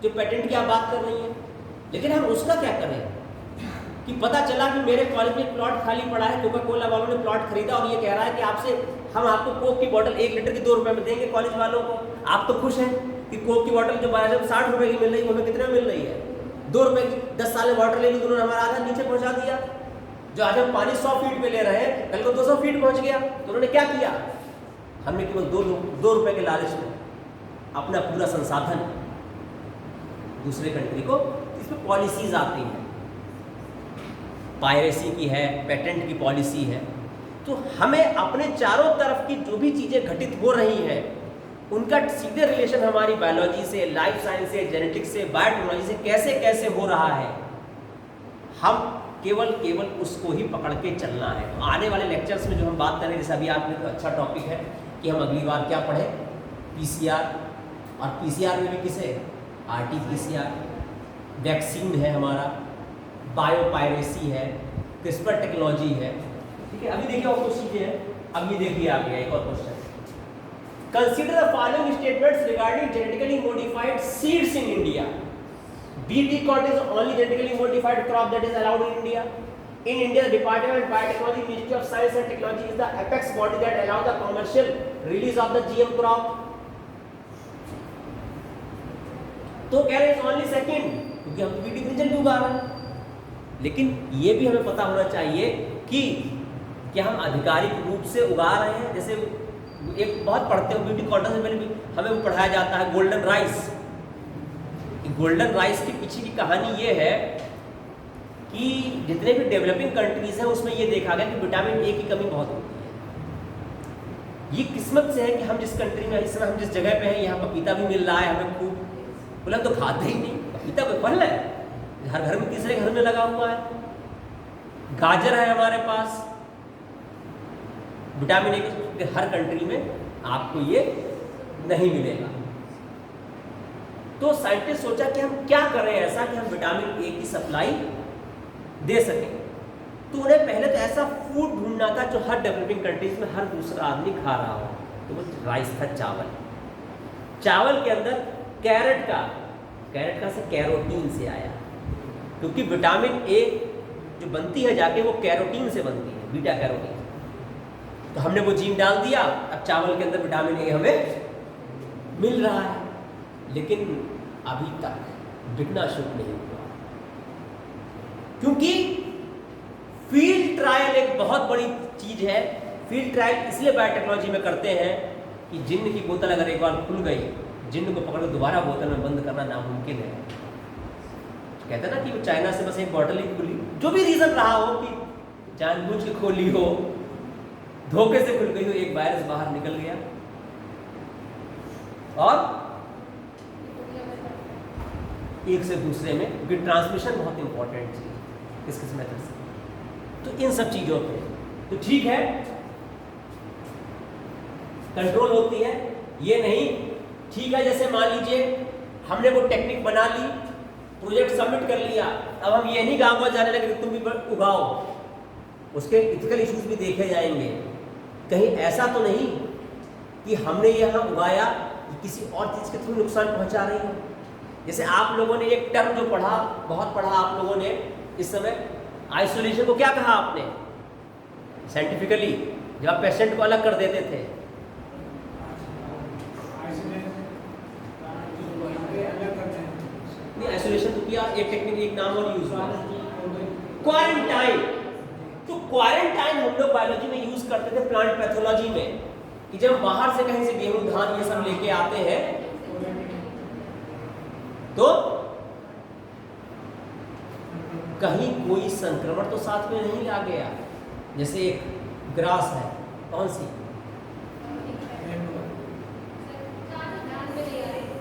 जो पेटेंट की आप बात कर रही हैं, लेकिन हम उसका क्या करें कि पता चला कि मेरे कॉलेज में प्लॉट खाली पड़ा है, कोका कोला वालों ने प्लॉट खरीदा और ये कह रहा है कि आपसे हम आपको कोक की बोतल 1 लीटर की 2 रुपए में देंगे कॉलेज वालों को। आप तो खुश हैं कि कोक की बोतल जो बाजार में 60 रुपए की मिल रही है, हमें कितने में मिल रही है, 2 रुपए की। 10 साल में वाटर ले ली, उन्होंने हमारा आधा नीचे पहुंचा दिया। जो आज हम पानी 100 फीट पे ले रहे हैं, कल को 200 फीट पहुंच गया। तो उन्होंने क्या किया, हमने केवल 2 रुपए के लालच में अपना पूरा संसाधन दूसरे कंट्री को, इसमें पॉलिसीज आती हैं, पायरेसी की है, पेटेंट की पॉलिसी है। तो हमें अपने चारों तरफ की जो भी चीज़ें घटित हो रही हैं उनका सीधे रिलेशन हमारी बायोलॉजी से, लाइफ साइंस से, जेनेटिक्स से, बायोटेक्नोलॉजी से कैसे कैसे हो रहा है, हम केवल उसको ही पकड़ के चलना है। तो आने वाले लेक्चर्स में जो हम बात करें, जैसे अभी आपने तो अच्छा टॉपिक है कि हम अगली बार क्या पढ़ें, PCR, और PCR में भी किसे, RT-PCR, वैक्सीन है हमारा, बायोपायरेसी है, क्रिस्पर टेक्नोलॉजी है। ठीक है, अभी देखिए और कुछ चीजें हैं। अब ये देखिए आ गया एक और question, consider the following statements regarding genetically modified seeds in India. BT cotton is only genetically modified crop that is allowed in India. In India, the Department of Biotechnology, Ministry of Science and Technology is the apex body that allows the commercial release of the GM crop. तो कह रहे हैं only second, क्योंकि हम BT reason भी उगा रहे हैं। लेकिन ये भी हमें पता होना चाहिए कि क्या हम आधिकारिक रूप से उगा रहे हैं। जैसे एक बहुत पढ़ते हो BT कॉटन से पहले भी हमें पढ़ाया जाता है गोल्डन राइस। गोल्डन राइस के पीछे की कहानी ये है कि जितने भी डेवलपिंग कंट्रीज हैं उसमें ये देखा गया कि विटामिन ए की कमी बहुत होती है। ये किस्मत से है कि हम जिस कंट्री में, इस समय हम जिस जगह पे हैं, यहाँ पपीता भी मिल रहा है हमें खूब, बोला तो खाते ही नहीं, पपीता कोई फल है, हर घर में, तीसरे घर में लगा हुआ है। गाजर है हमारे पास, विटामिन ए के हर कंट्री में आपको ये नहीं मिलेगा। तो साइंटिस्ट सोचा कि हम क्या करें ऐसा कि हम विटामिन ए की सप्लाई दे सकें। तो उन्हें पहले तो ऐसा फूड ढूंढना था जो हर डेवलपिंग कंट्रीज में हर दूसरा आदमी खा रहा हो। तो वो राइस था, चावल। चावल के अंदर कैरेट का से कैरोटीन से आया, क्योंकि विटामिन ए जो बनती है जाके वो कैरोटीन से बनती है, बीटा कैरोटीन। तो हमने वो जीन डाल दिया, अब चावल के अंदर विटामिन ए हमें मिल रहा है, लेकिन अभी तक बिकना शुरू नहीं हुआ, क्योंकि फील्ड ट्रायल एक बहुत बड़ी चीज है। फील्ड ट्रायल इसलिए बायोटेक्नोलॉजी में करते हैं कि जिन्न की बोतल अगर एक बार खुल गई, जिन्न को पकड़ दोबारा बोतल में बंद करना नामुमकिन है। कहते हैं ना कि वो चाइना से बस एक बॉटल ही खुली, जो भी रीजन रहा हो, कि जानबूझ के खोली हो, धोखे से खुल गई हो, एक वायरस बाहर निकल गया और एक से दूसरे में, क्योंकि ट्रांसमिशन बहुत इंपॉर्टेंट चीज किस मेथड से, तो इन सब चीजों पे तो ठीक है कंट्रोल होती है, ये नहीं ठीक है। जैसे मान लीजिए हमने वो टेक्निक बना ली, प्रोजेक्ट सबमिट कर लिया, अब हम ये नहीं गाँव जाने लगे कि तुम भी उगाओ, उसके इथिकल इश्यूज भी देखे जाएंगे। कहीं ऐसा तो नहीं कि हमने यहाँ उगाया किसी और चीज के थ्रू नुकसान पहुंचा रही है। जैसे आप लोगों ने एक टर्म जो पढ़ा, बहुत पढ़ा आप लोगों ने इस समय, आइसोलेशन को क्या कहा आपने साइंटिफिकली, जब आप पेशेंट को अलग कर देते थे? नहीं, आइसोलेशन तो किया, एक टेक्निक, एक नाम और यूज हुआ, क्वारंटाइन। तो क्वारंटाइन हम लोग बायोलॉजी में यूज करते थे, प्लांट पैथोलॉजी में, कि जब बाहर से कहीं से गेहूं धान ये सब लेके आते हैं तो कहीं कोई संक्रमण तो साथ में नहीं आ गया। जैसे एक ग्रास है, कौन सी,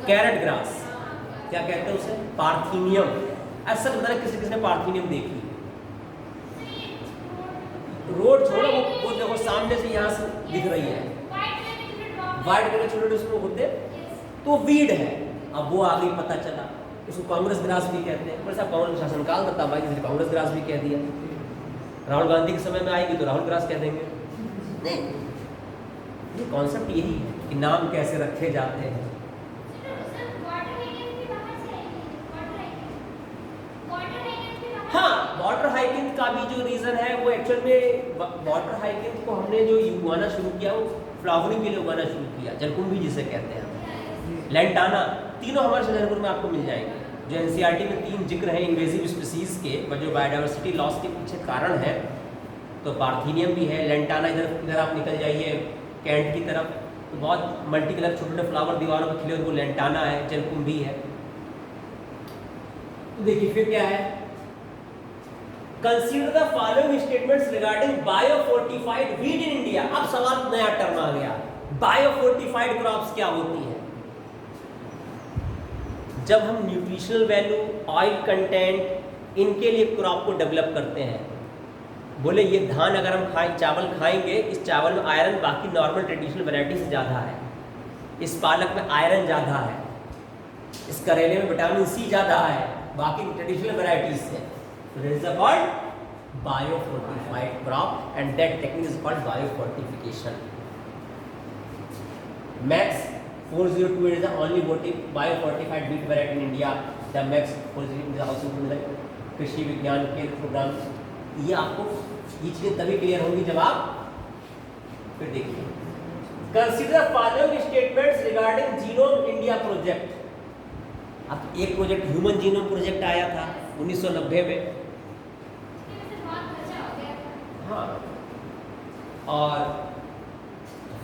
कैरेट ग्रास, क्या कहते हैं उसे, पार्थीनियम। ऐसा बताना किसी किसी ने पार्थीनियम देखी, रोड छोड़ो, वो देखो सामने से यहाँ से दिख रही है, वाइट कलर छोटे उसको होते, तो वीड है। अब वो आगे पता चला, उसको कांग्रेस ग्रास भी कहते हैं। पर साहब कांग्रेस शासनकाल था भाई, इसलिए कांग्रेस ग्रास भी कह दिया। राहुल गांधी के समय में आएगी तो राहुल ग्रास कह देंगे। नहीं, ये कॉन्सेप्ट यही है कि नाम कैसे रखे जाते हैं। हाँ, वाटर हाइकिंग का भी जो रीजन है वो एक्चुअल में, वाटर हाइकिंग को हमने जो उगाना शुरू किया वो फ्लावरिंग के लिए उगाना शुरू किया, जलकुंभी जिसे कहते हैं, लैंटाना, तीनों हमारे शहरपुर में आपको मिल जाएंगे। जो एनसीईआरटी में 3 जिक्र हैं इन्वेजिव स्पीसीज के, जो बायोडाइवर्सिटी लॉस के पीछे कारण है, तो पार्थीनियम भी है, लैंटाना, इधर आप निकल जाइए कैंट की तरफ, तो बहुत मल्टी कलर छोटे छोटे फ्लावर दीवारों पर खिले, वो लैंटाना है, जलकुंभी है। तो देखिए फिर क्या है, consider the following statements regarding biofortified wheat in India. अब सवाल नया टर्म आ गया, बायोफोर्टिफाइड क्रॉप्स क्या होती है? जब हम न्यूट्रिशनल वैल्यू, ऑयल कंटेंट, इनके लिए क्रॉप को डेवलप करते हैं, बोले ये धान अगर हम खाएं, चावल खाएंगे, इस चावल में आयरन बाकी नॉर्मल ट्रेडिशनल वैरायटी से ज़्यादा है, इस पालक में आयरन ज़्यादा है, इस करेले में विटामिन सी ज़्यादा है बाकी ट्रेडिशनल वैरायटीज से। So this is called biofortified crop, and that technique is called biofortification. Max 402 is the only biofortified wheat variety in India. The Max 402 is also in कृषि विज्ञान के प्रोग्राम। ये आपको ये चीजें तभी क्लियर होंगी जब आप फिर देखिए, consider following statements regarding genome India project. अब एक प्रोजेक्ट ह्यूमन जीनोम प्रोजेक्ट आया था 1990 में, हाँ, और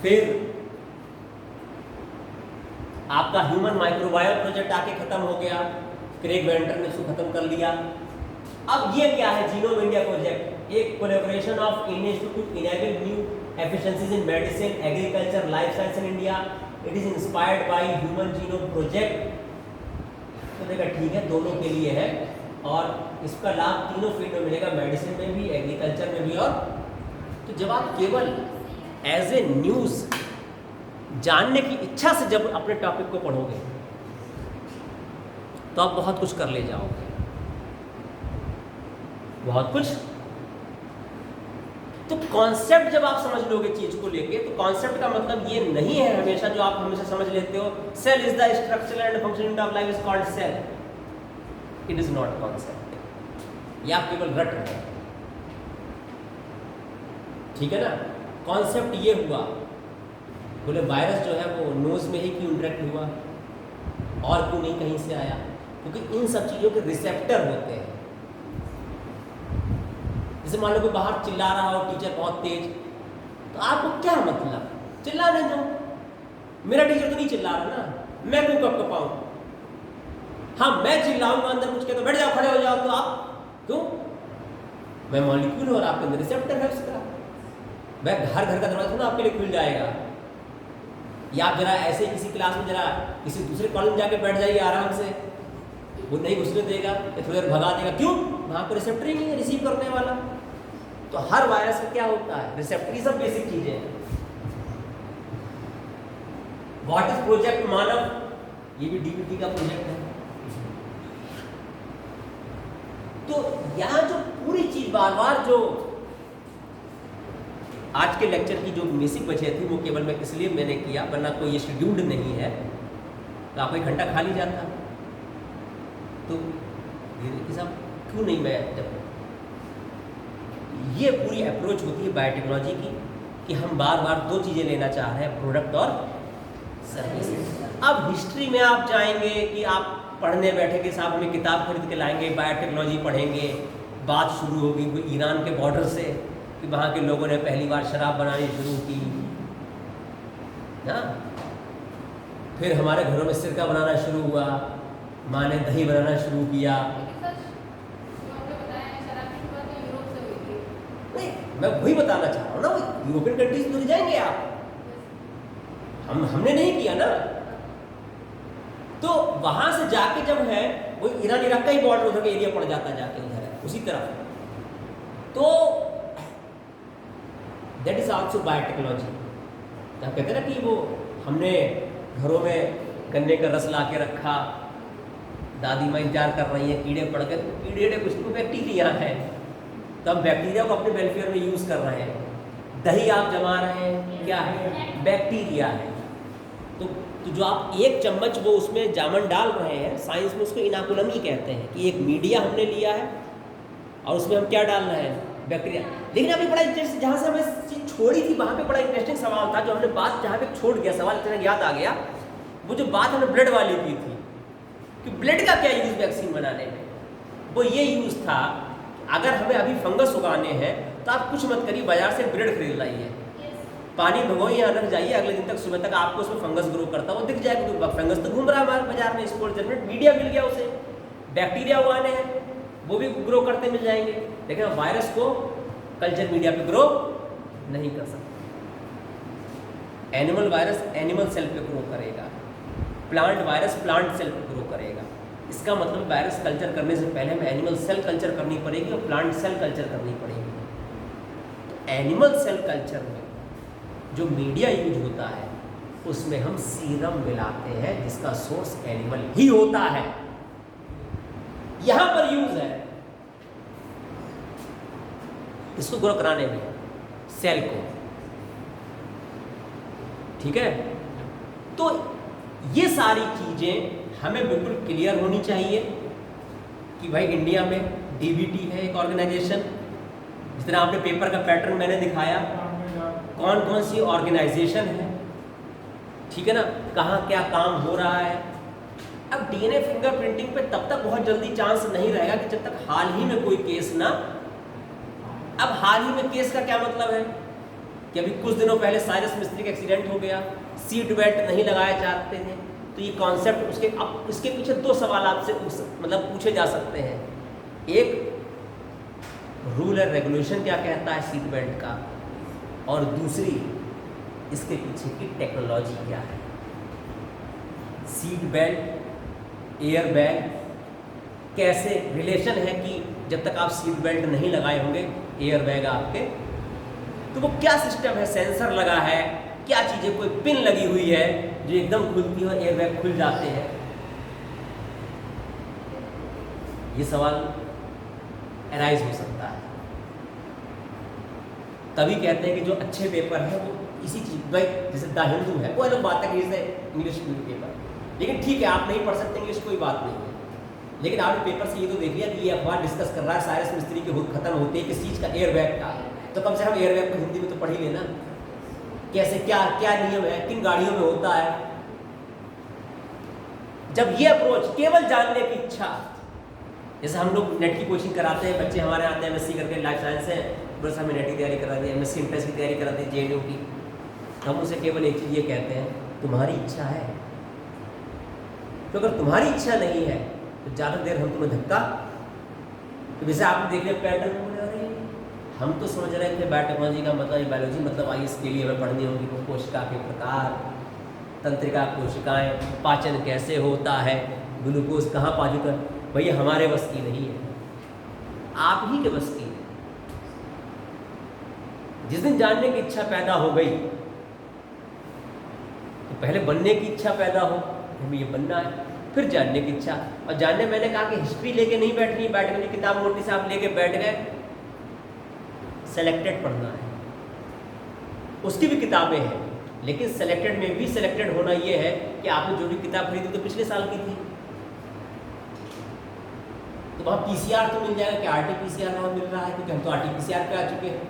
फिर आपका ह्यूमन माइक्रोबायोम प्रोजेक्ट आके खत्म हो गया, क्रेग वेंटर ने उसको खत्म कर लिया। अब ये क्या है, जीनोम इंडिया प्रोजेक्ट, एक collaboration of Indian institute to enable new efficiencies in medicine, agriculture, life science in India. It is inspired by human genome project. तो देखा ठीक है, दोनों के लिए है और इसका लाभ तीनों फील्ड में मिलेगा, मेडिसिन में भी, एग्रीकल्चर में भी। और तो जब आप केवल एज ए न्यूज़ जानने की इच्छा से जब अपने टॉपिक को पढ़ोगे तो आप बहुत कुछ कर ले जाओगे, बहुत कुछ। तो कॉन्सेप्ट जब आप समझ लोगे चीज को लेके, तो कॉन्सेप्ट का मतलब ये नहीं है हमेशा जो आप हमेशा समझ लेते हो, cell is the structure and function of life is called cell. It is not concept, ये आप केवल रट रहे हैं, ठीक है ना। कॉन्सेप्ट ये हुआ, बोले वायरस जो है वो नोज़ में ही क्यों इंटरेक्ट हुआ और क्यों नहीं कहीं से आया, क्योंकि इन सब चीज़ों के रिसेप्टर होते हैं। जैसे मान लो कोई बाहर चिल्ला रहा हो टीचर बहुत तेज, तो आपको क्या मतलब, चिल्लाने दो, मेरा टीचर तो नहीं चिल्ला रहा ना, मैं क्यों कपकपाऊं। हाँ मैं चिल्लाऊंगा अंदर कुछ कहता बैठ जाओ खड़े हो जाओ, तो आप क्यों, मैं मॉलिक्यूल और आपके अंदर रिसेप्टर है उसका। वह घर घर का दरवाजा ना आपके लिए खुल जाएगा, या आप जरा ऐसे किसी क्लास में जरा किसी दूसरे कॉलेज में जाके बैठ जाइए आराम से, वो नहीं घुसने देगा या थोड़ी देर भगा देगा, क्यों, वहाँ पर रिसेप्टर ही नहीं है रिसीव करने वाला। तो हर वायरस का क्या होता है, रिसेप्टर, ये सब बेसिक चीजें हैं। व्हाट इज प्रोजेक्ट मानव, ये भी डीबीटी का प्रोजेक्ट है। तो यहाँ जो पूरी चीज बार बार जो आज के लेक्चर की जो बेसिक वजह थी वो केवल मैं इसलिए मैंने किया, वरना कोई ये शेड्यूल्ड नहीं है तो आपको एक घंटा खाली जाता। तो ये देखिए साहब क्यों नहीं, मैं जब ये पूरी अप्रोच होती है बायोटेक्नोलॉजी की कि हम बार बार दो चीज़ें लेना चाह रहे हैं, प्रोडक्ट और सर्विस। अब हिस्ट्री में आप जाएंगे कि आप पढ़ने बैठे कि साहब हमें किताब खरीद के लाएंगे, बायोटेक्नोलॉजी पढ़ेंगे, बात शुरू होगी कोई ईरान के बॉर्डर से कि वहाँ के लोगों ने पहली बार शराब बनानी शुरू की ना, फिर हमारे घरों में सिरका बनाना शुरू हुआ, माँ ने दही बनाना शुरू किया। नहीं मैं वही बताना चाह रहा हूँ ना, वो यूरोपियन कंट्रीज में जाएंगे आप, हमने नहीं किया ना। तो वहां से जाके जब है वो ईरान इराक का ही बॉर्डर उधर का एरिया पड़ जाता जाके उधर है उसी तरफ। तो दैट इज आल्सो बायोटेक्नोलॉजी। जहाँ कहते हैं ना कि वो हमने घरों में गन्ने का रस ला के रखा, दादी माँ इंतजार कर रही है, कीड़े पड़ गए, तो कीड़े कुछ तो बैक्टीरिया है, तो हम बैक्टीरिया को अपने वेलफेयर में यूज कर रहे हैं। दही आप जमा रहे हैं, क्या है, बैक्टीरिया है। तो जो आप एक चम्मच वो उसमें जामन डाल रहे हैं, साइंस में उसको इनाकुलम ही कहते हैं कि एक मीडिया हमने लिया है और उसमें हम क्या डाल रहे हैं, बैक्टीरिया। लेकिन अभी बड़ा इंटरेस्ट, जहाँ से हमें चीज छोड़ी थी वहाँ पे बड़ा इंटरेस्टिंग सवाल था, जो हमने बात जहाँ पे छोड़ गया सवाल इतना याद आ गया, वो जो बात हमने ब्लड वाली की थी कि ब्लड का क्या यूज वैक्सीन बनाने में, वो ये यूज था अगर हमें अभी फंगस उगाने हैं तो आप कुछ मत करिए, बाजार से ब्लड खरीद लाइए, पानी भिगोइए, यहाँ रख जाइए, अगले दिन तक सुबह तक आपको उसमें फंगस ग्रो करता वो दिख जाएगा, क्योंकि फंगस तो घूम रहा है हमारे बाजार में, स्पोर जनरेट मीडिया मिल गया उसे, बैक्टीरिया उगाने हैं वो भी ग्रो करते मिल जाएंगे। लेकिन आप वायरस को कल्चर मीडिया पे ग्रो नहीं कर सकते। एनिमल वायरस एनिमल सेल पे ग्रो करेगा, प्लांट वायरस प्लांट सेल पे ग्रो करेगा। इसका मतलब वायरस कल्चर करने से पहले हमें एनिमल सेल कल्चर करनी पड़ेगी और प्लांट सेल कल्चर करनी पड़ेगी। तो एनिमल सेल कल्चर में जो मीडिया यूज होता है उसमें हम सीरम मिलाते हैं जिसका सोर्स एनिमल ही होता है, यहां पर यूज है इसको ग्रो कराने में सेल को, ठीक है। तो ये सारी चीजें हमें बिल्कुल क्लियर होनी चाहिए कि भाई इंडिया में डीबीटी है एक ऑर्गेनाइजेशन, जिस तरह आपने पेपर का पैटर्न मैंने दिखाया, कौन कौन सी ऑर्गेनाइजेशन है, ठीक है ना, कहाँ क्या काम हो रहा है। अब डीएनए फिंगरप्रिंटिंग पे तब तक बहुत जल्दी चांस नहीं रहेगा कि जब तक हाल ही में कोई केस ना, अब हाल ही में केस का क्या मतलब है कि अभी कुछ दिनों पहले साइरस मिस्त्री का एक्सीडेंट हो गया, सीट बेल्ट नहीं लगाए जाते थे, तो ये कॉन्सेप्ट उसके, अब इसके पीछे दो सवाल आपसे मतलब पूछे जा सकते हैं। एक रूल एंड रेगुलेशन क्या कहता है सीट बेल्ट का, और दूसरी इसके पीछे की टेक्नोलॉजी क्या है। सीट बेल्ट एयर बैग कैसे रिलेशन है कि जब तक आप सीट बेल्ट नहीं लगाए होंगे एयर बैग आपके, तो वो क्या सिस्टम है, सेंसर लगा है, क्या चीज़ें, कोई पिन लगी हुई है जो एकदम खुलती है और एयर बैग खुल जाते हैं। ये सवाल अराइज हो सकता है। तभी कहते हैं कि जो अच्छे पेपर है वो इसी चीज, भाई जैसे द हिंदू है वो अलग बात है कि जैसे इंग्लिश पेपर, लेकिन ठीक है आप नहीं पढ़ सकते इंग्लिश, कोई बात नहीं है, लेकिन आपने पेपर से ये तो देख लिया कि ये अखबार डिस्कस कर रहा है साइरस मिस्त्री के खत्म होते हैं किस चीज़ का, एयर बैग का, तो कम से कम एयर बैग को हिंदी में तो पढ़ ही लेना। कैसे क्या क्या नियम है, किन गाड़ियों में होता है। जब ये अप्रोच केवल जानने की इच्छा, जैसे हम लोग नेट की कोचिंग कराते हैं, बच्चे हमारे आते हैं एमएससी करके लाइफ साइंस है, बस हमें नेट की तैयारी कराते हैं, एमएससी इंट्रेंस की तैयारी कराते हैं जेएनयू की। हम उसे केवल एक चीज़ ये कहते हैं, तुम्हारी इच्छा है। तो अगर तुम्हारी इच्छा नहीं है तो ज़्यादा देर हम तुम्हें धक्का, तो जैसे आपने देख लिया पैटर्न, अरे हम तो समझ रहे थे बायोटेक्नोलॉजी का मतलब बायोलॉजी मतलब आईएएस के लिए हमें पढ़नी होगी वो कोशिका के प्रकार, तंत्रिका कोशिकाएं, पाचन कैसे होता है, ग्लूकोज कहाँ पाचन कर, भैया हमारे बस की नहीं है, आप ही के बस की है। जिस दिन जानने की इच्छा पैदा हो गई तो पहले बनने की इच्छा पैदा हो, हमें ये बनना है, फिर जानने की इच्छा। और जानने मैंने कहा कि हिस्ट्री लेके नहीं बैठनी, बैठने की किताब मोटी से आप लेके बैठ गए, सेलेक्टेड पढ़ना है। उसकी भी किताबें हैं, लेकिन सेलेक्टेड में भी सेलेक्टेड होना ये है कि आपने जो भी किताब खरीदी तो पिछले साल की थी, तो वहाँ पीसीआर तो मिल जाएगा कि आरटीपीसीआर वहाँ मिल रहा है, क्योंकि हम तो आरटीपीसीआर पे आ चुके हैं।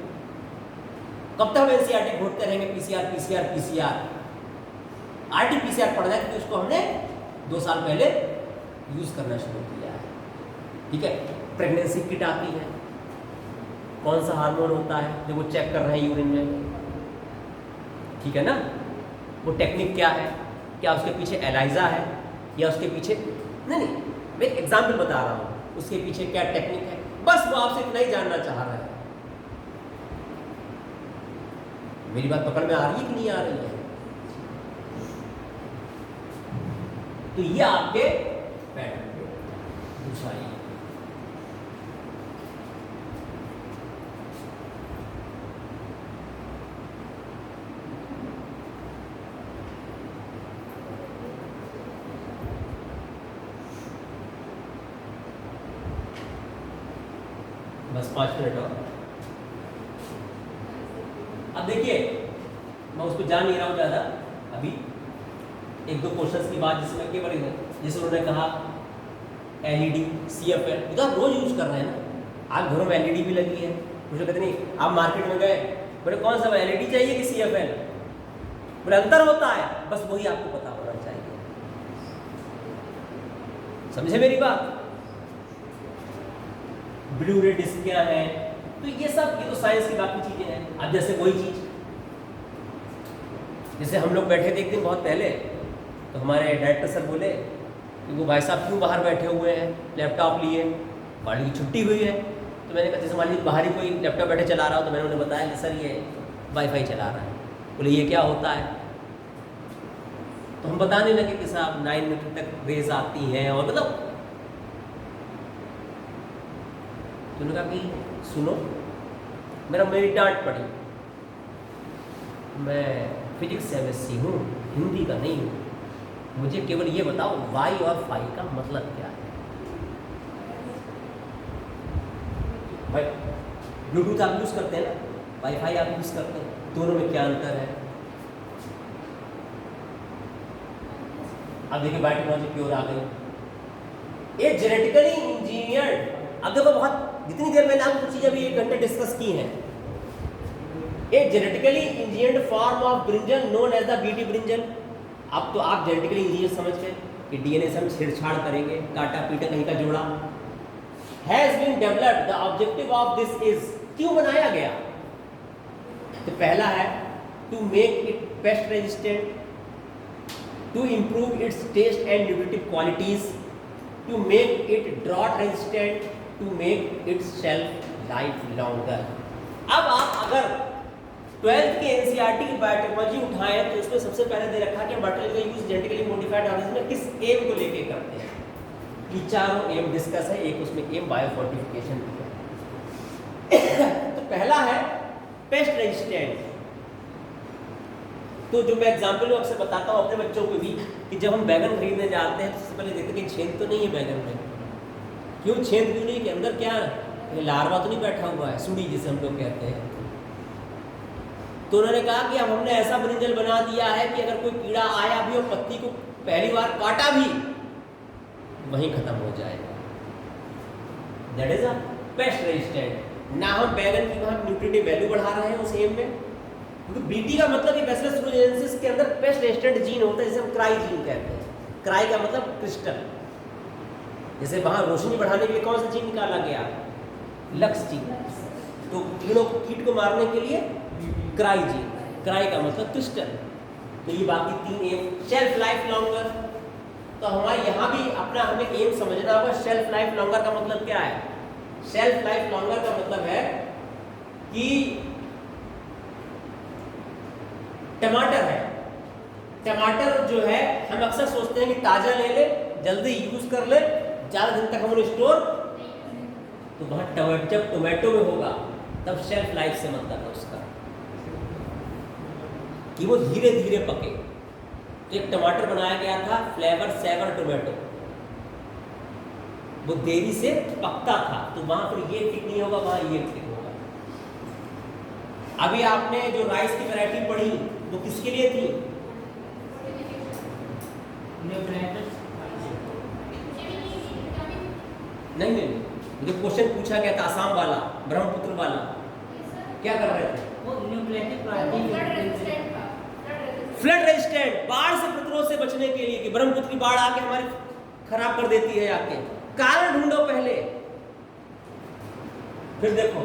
कब तक हम एनसीईआरटी घोटते रहेंगे पीसीआर पीसीआर पीसीआर? आरटीपीसीआर पढ़ना है क्योंकि उसको हमने 2 साल पहले यूज़ करना शुरू किया है। ठीक है, प्रेगनेंसी किट आती है, कौन सा हार्मोन होता है जो वो चेक कर रहे हैं यूरिन में, ठीक है ना, वो टेक्निक क्या है, क्या उसके पीछे एलाइजा है या उसके पीछे नहीं, मैं एक एग्जाम्पल बता रहा हूँ, उसके पीछे क्या टेक्निक है, बस वो आपसे इतना ही जानना चाह रहा है। मेरी बात पकड़ में आ रही है कि नहीं आ रही है? तो ये आपके पैटर्न पे दूसरा ही बस 5 मिनट और। अब देखिए मैं उसको जान नहीं रहा हूँ ज़्यादा अभी, 1-2 क्वेश्चंस की बात जिसमें केवल जैसे उन्होंने कहा एलईडी सीएफएल, तो आप रोज यूज कर रहे हैं ना, आप घरों में एलईडी भी लगी है, मुझे कहते नहीं आप मार्केट में गए बोले कौन सा एलईडी चाहिए कि सीएफएल, बोले अंतर होता है, बस वही आपको पता होना चाहिए। समझे मेरी बात? ब्लू रे डिस्क क्या है, तो ये सब ये तो साइंस की बाकी चीजें हैं। अब जैसे वही चीज, जैसे हम लोग बैठे थे एक दिन बहुत पहले, तो हमारे डायरेक्टर सर बोले कि वो भाई साहब क्यों बाहर बैठे हुए हैं लैपटॉप लिए, कॉलेज की छुट्टी हुई है। तो मैंने कहा जैसे मान लीजिए बाहर ही कोई लैपटॉप बैठे चला रहा हो, तो मैंने उन्हें बताया कि सर ये वाईफाई चला रहा है। बोले ये क्या होता है, तो हम बताने लगे कि साहब 9 मीटर तक रेज आती हैं, और मतलब तो उन्होंने कहा कि सुनो, मेरी डांट पड़ी, मैं फिजिक्स एमएससी हूँ, हिंदी का नहीं हूँ, मुझे केवल ये बताओ वाई और फाई का मतलब क्या है। भाई ब्लूटूथ आप यूज़ करते हैं ना, वाईफाई आप यूज़ करते हैं, दोनों में क्या अंतर है? अब देखिए बायोटेक्नोलॉजी की ओर आ गई, ये जेनेटिकली इंजीनियर्ड, अब देखो बहुत जितनी देर मैंने आपको चीज़ें अभी 1 घंटे डिस्कस की हैं, a genetically engineered form of brinjal known as the BT brinjal. अब तो आप जेनेटिकली इंजीनियर समझ गए कि डीएनए से हम छेड़छाड़ करेंगे, काटा पीटा कहीं का जोड़ा। Has been developed, the objective of this is, क्यों बनाया गया? तो पहला है to make it pest resistant, to improve its taste and nutritive qualities, to make it drought resistant, to make its shelf life longer. अब आप अगर 12th के एनसीईआरटी की बायोटेक्नोलॉजी उठाएं तो उसमें सबसे पहले दे रखा कि बायोटेक्नोलॉजी का यूज जेनेटिकली मॉडिफाइड ऑर्गेनिज्म में किस एम को लेके करते हैं, कि चारों एम डिस्कस है, एक उसमें एम बायोफोर्टिफिकेशन भी है। तो पहला है पेस्ट रेजिस्टेंट। तो जो मैं एग्जांपल अक्सर बताता हूँ अपने बच्चों को भी, कि जब हम बैगन खरीदने जाते हैं तो सबसे पहले देखते हैं कि छेद तो नहीं है बैगन में। क्यों छेद क्यों नहीं, कि अंदर क्या लार्वा तो नहीं बैठा हुआ है, सुड़ी जिसे हम लोग कहते हैं। तो उन्होंने कहा कि अब हमने ऐसा ब्रिंजल बना दिया है कि अगर कोई कीड़ा आया भी और पत्ती को पहली बार काटा भी वहीं खत्म हो जाएगा। That is a pest resistant. ना हम बैगन की वहाँ न्यूट्रिटिव वैल्यू बढ़ा रहे हैं उस एम में, क्योंकि बीटी का मतलब ये बैसिलस thuringiensis के अंदर पेस्ट रेजिस्टेंट जीन होता है जिसे हम क्राई जीन कहते हैं। क्राई का मतलब क्रिस्टल। जैसे वहां रोशनी बढ़ाने के लिए कौन सा जीन निकाला गया? Lux gene. तो कीड़ों कीट को मारने के लिए क्राई जीन। क्राई का मतलब क्रिस्टल। तो ये बाकी 3 एम। शेल्फ लाइफ लॉन्गर, तो हमारे यहाँ भी अपना हमें एम समझना होगा। शेल्फ लाइफ लॉन्गर का मतलब क्या है? शेल्फ लाइफ लॉन्गर का मतलब है कि टमाटर है, टमाटर जो है हम अक्सर सोचते हैं कि ताजा ले ले, जल्दी यूज कर ले, ज्यादा दिन तक हम उन्हें स्टोर, तो वहां जब टोमेटो में होगा तब शेल्फ लाइफ से मतलब है उसका कि वो धीरे धीरे पके। तो एक टमाटर बनाया गया था फ्लेवर सेवर टोमेटो, वो देरी से पकता था, तो वहां पर ये ठीक नहीं होगा, वहां ये ठीक होगा। अभी आपने जो राइस की वैरायटी पढ़ी वो किसके लिए थी? नहीं, मुझे क्वेश्चन पूछा गया था आसाम वाला, ब्रह्मपुत्र वाला, क्या कर रहे थे? फ्लड रेजिस्टेंट, बाढ़ से प्रतिरोध से बचने के लिए कि ब्रह्मपुत्र की बाढ़ आके हमारी खराब कर देती है आके। कारण ढूंढो पहले, फिर देखो।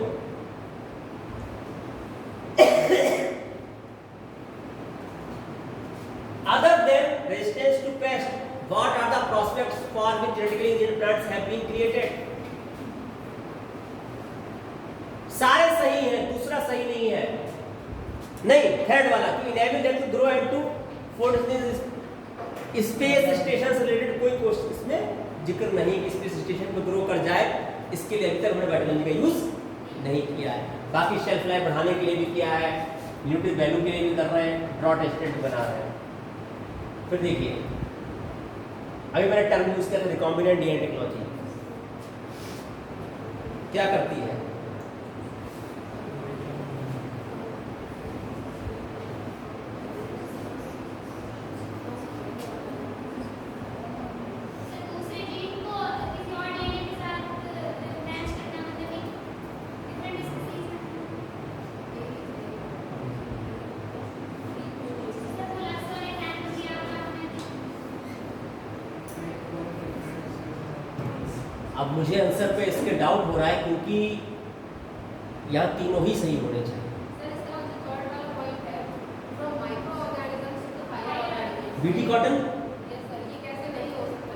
Other than resistance to pest, what are the prospects for which genetically engineered plants have been created? सारे सही हैं, दूसरा सही नहीं है। नहीं, थर्ड वाला कि enable them to grow and to photosynthesis space station से रिलेटेड कोई क्वेश्चन इसमें जिक्र नहीं कि स्पेस स्टेशन पे ग्रो कर जाए, इसके लिए अभी तक हमने बायोटेक्नोलॉजी का यूज नहीं किया है। बाकी शेल्फ लाइफ बढ़ाने के लिए भी किया है, न्यूट्रिएंट वैल्यू के लिए भी कर रहे हैं, ड्रॉट रेजिस्टेंट बना रहे हैं। फिर देखिए, अभी मैंने टर्म यूज किया था रिकॉम्बिनेंट डीएनए टेक्नोलॉजी क्या करती है? अब मुझे आंसर पे इसके डाउट हो रहा है क्योंकि यहाँ तीनों ही सही होने चाहिए। बीटी कॉटन,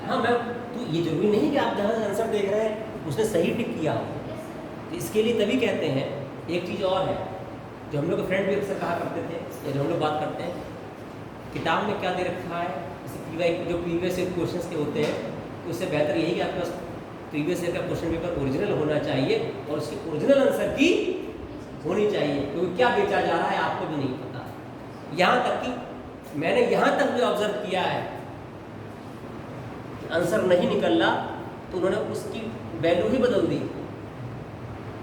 हाँ मैम, तो ये जरूरी नहीं कि आप जहाँ आंसर देख रहे हैं उसने सही टिक किया हो। तो इसके लिए तभी कहते हैं, एक चीज़ और है जो हम लोग के फ्रेंड भी अक्सर कहा करते थे या जो हम लोग बात करते हैं, किताब में क्या दे रखा है, जैसे जो प्रीवियस क्वेश्चंस के होते हैं, तो उससे बेहतर यही कि आपके पास प्रीवियस ईयर का क्वेश्चन पेपर ओरिजिनल होना चाहिए और उसकी ओरिजिनल आंसर की होनी चाहिए, क्योंकि क्या बेचा जा रहा है आपको भी नहीं पता। यहाँ तक कि मैंने यहाँ तक भी ऑब्जर्व किया है, आंसर नहीं निकल रहा तो उन्होंने उसकी वैल्यू ही बदल दी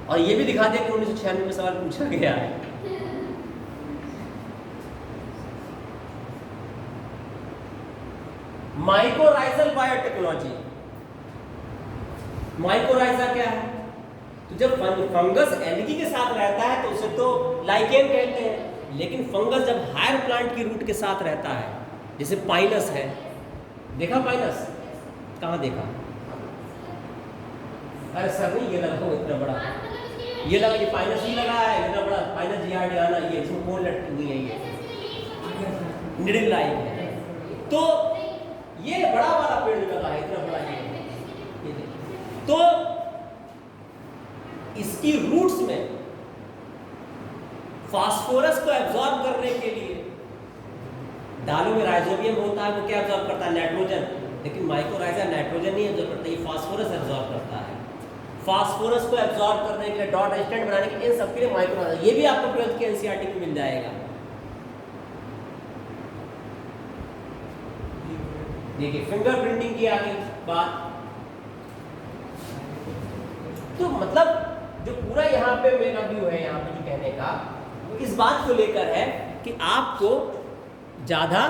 और ये भी दिखा दिया कि 1996 में सवाल पूछा गया है। माइकोराइजल बायोटेक्नोलॉजी, माइकोराइजा क्या है? तो जब फंगस एल्गी के साथ रहता है तो उसे तो लाइकेन कहते हैं, लेकिन फंगस जब हायर प्लांट की रूट के साथ रहता है, जैसे पाइनस है, देखा पाइनस? कहाँ देखा? अरे सर नहीं, ये लगा इतना बड़ा, ये लगा, ये पाइनस ही लगा है इतना बड़ा, पाइनस जियार्डियाना, ये इसमें कौन लटकी हुई है, ये निडिल लाइक है। तो ये बड़ा वाला पेड़ लगा है, इतना बड़ा ये तो इसकी रूट्स में फास्फोरस को एब्जॉर्ब करने के लिए दालों में राइजोबियम होता है, वो क्या एब्जॉर्ब करता है? नाइट्रोजन। लेकिन माइकोराइजा नाइट्रोजन नहीं एब्जॉर्ब करता, ये फास्फोरस एब्जॉर्ब करता है। फास्फोरस को एब्जॉर्ब करने के लिए, डॉट रेजिस्टेंट बनाने के लिए, इन सबके लिए माइकोराइजा, ये भी आपको 12th के एनसीईआरटी में मिल जाएगा। देखिए फिंगरप्रिंटिंग की आगे बात, तो मतलब जो पूरा यहाँ पे मेरा व्यू है, यहाँ पे जो कहने का, वो इस बात को लेकर है कि आपको ज़्यादा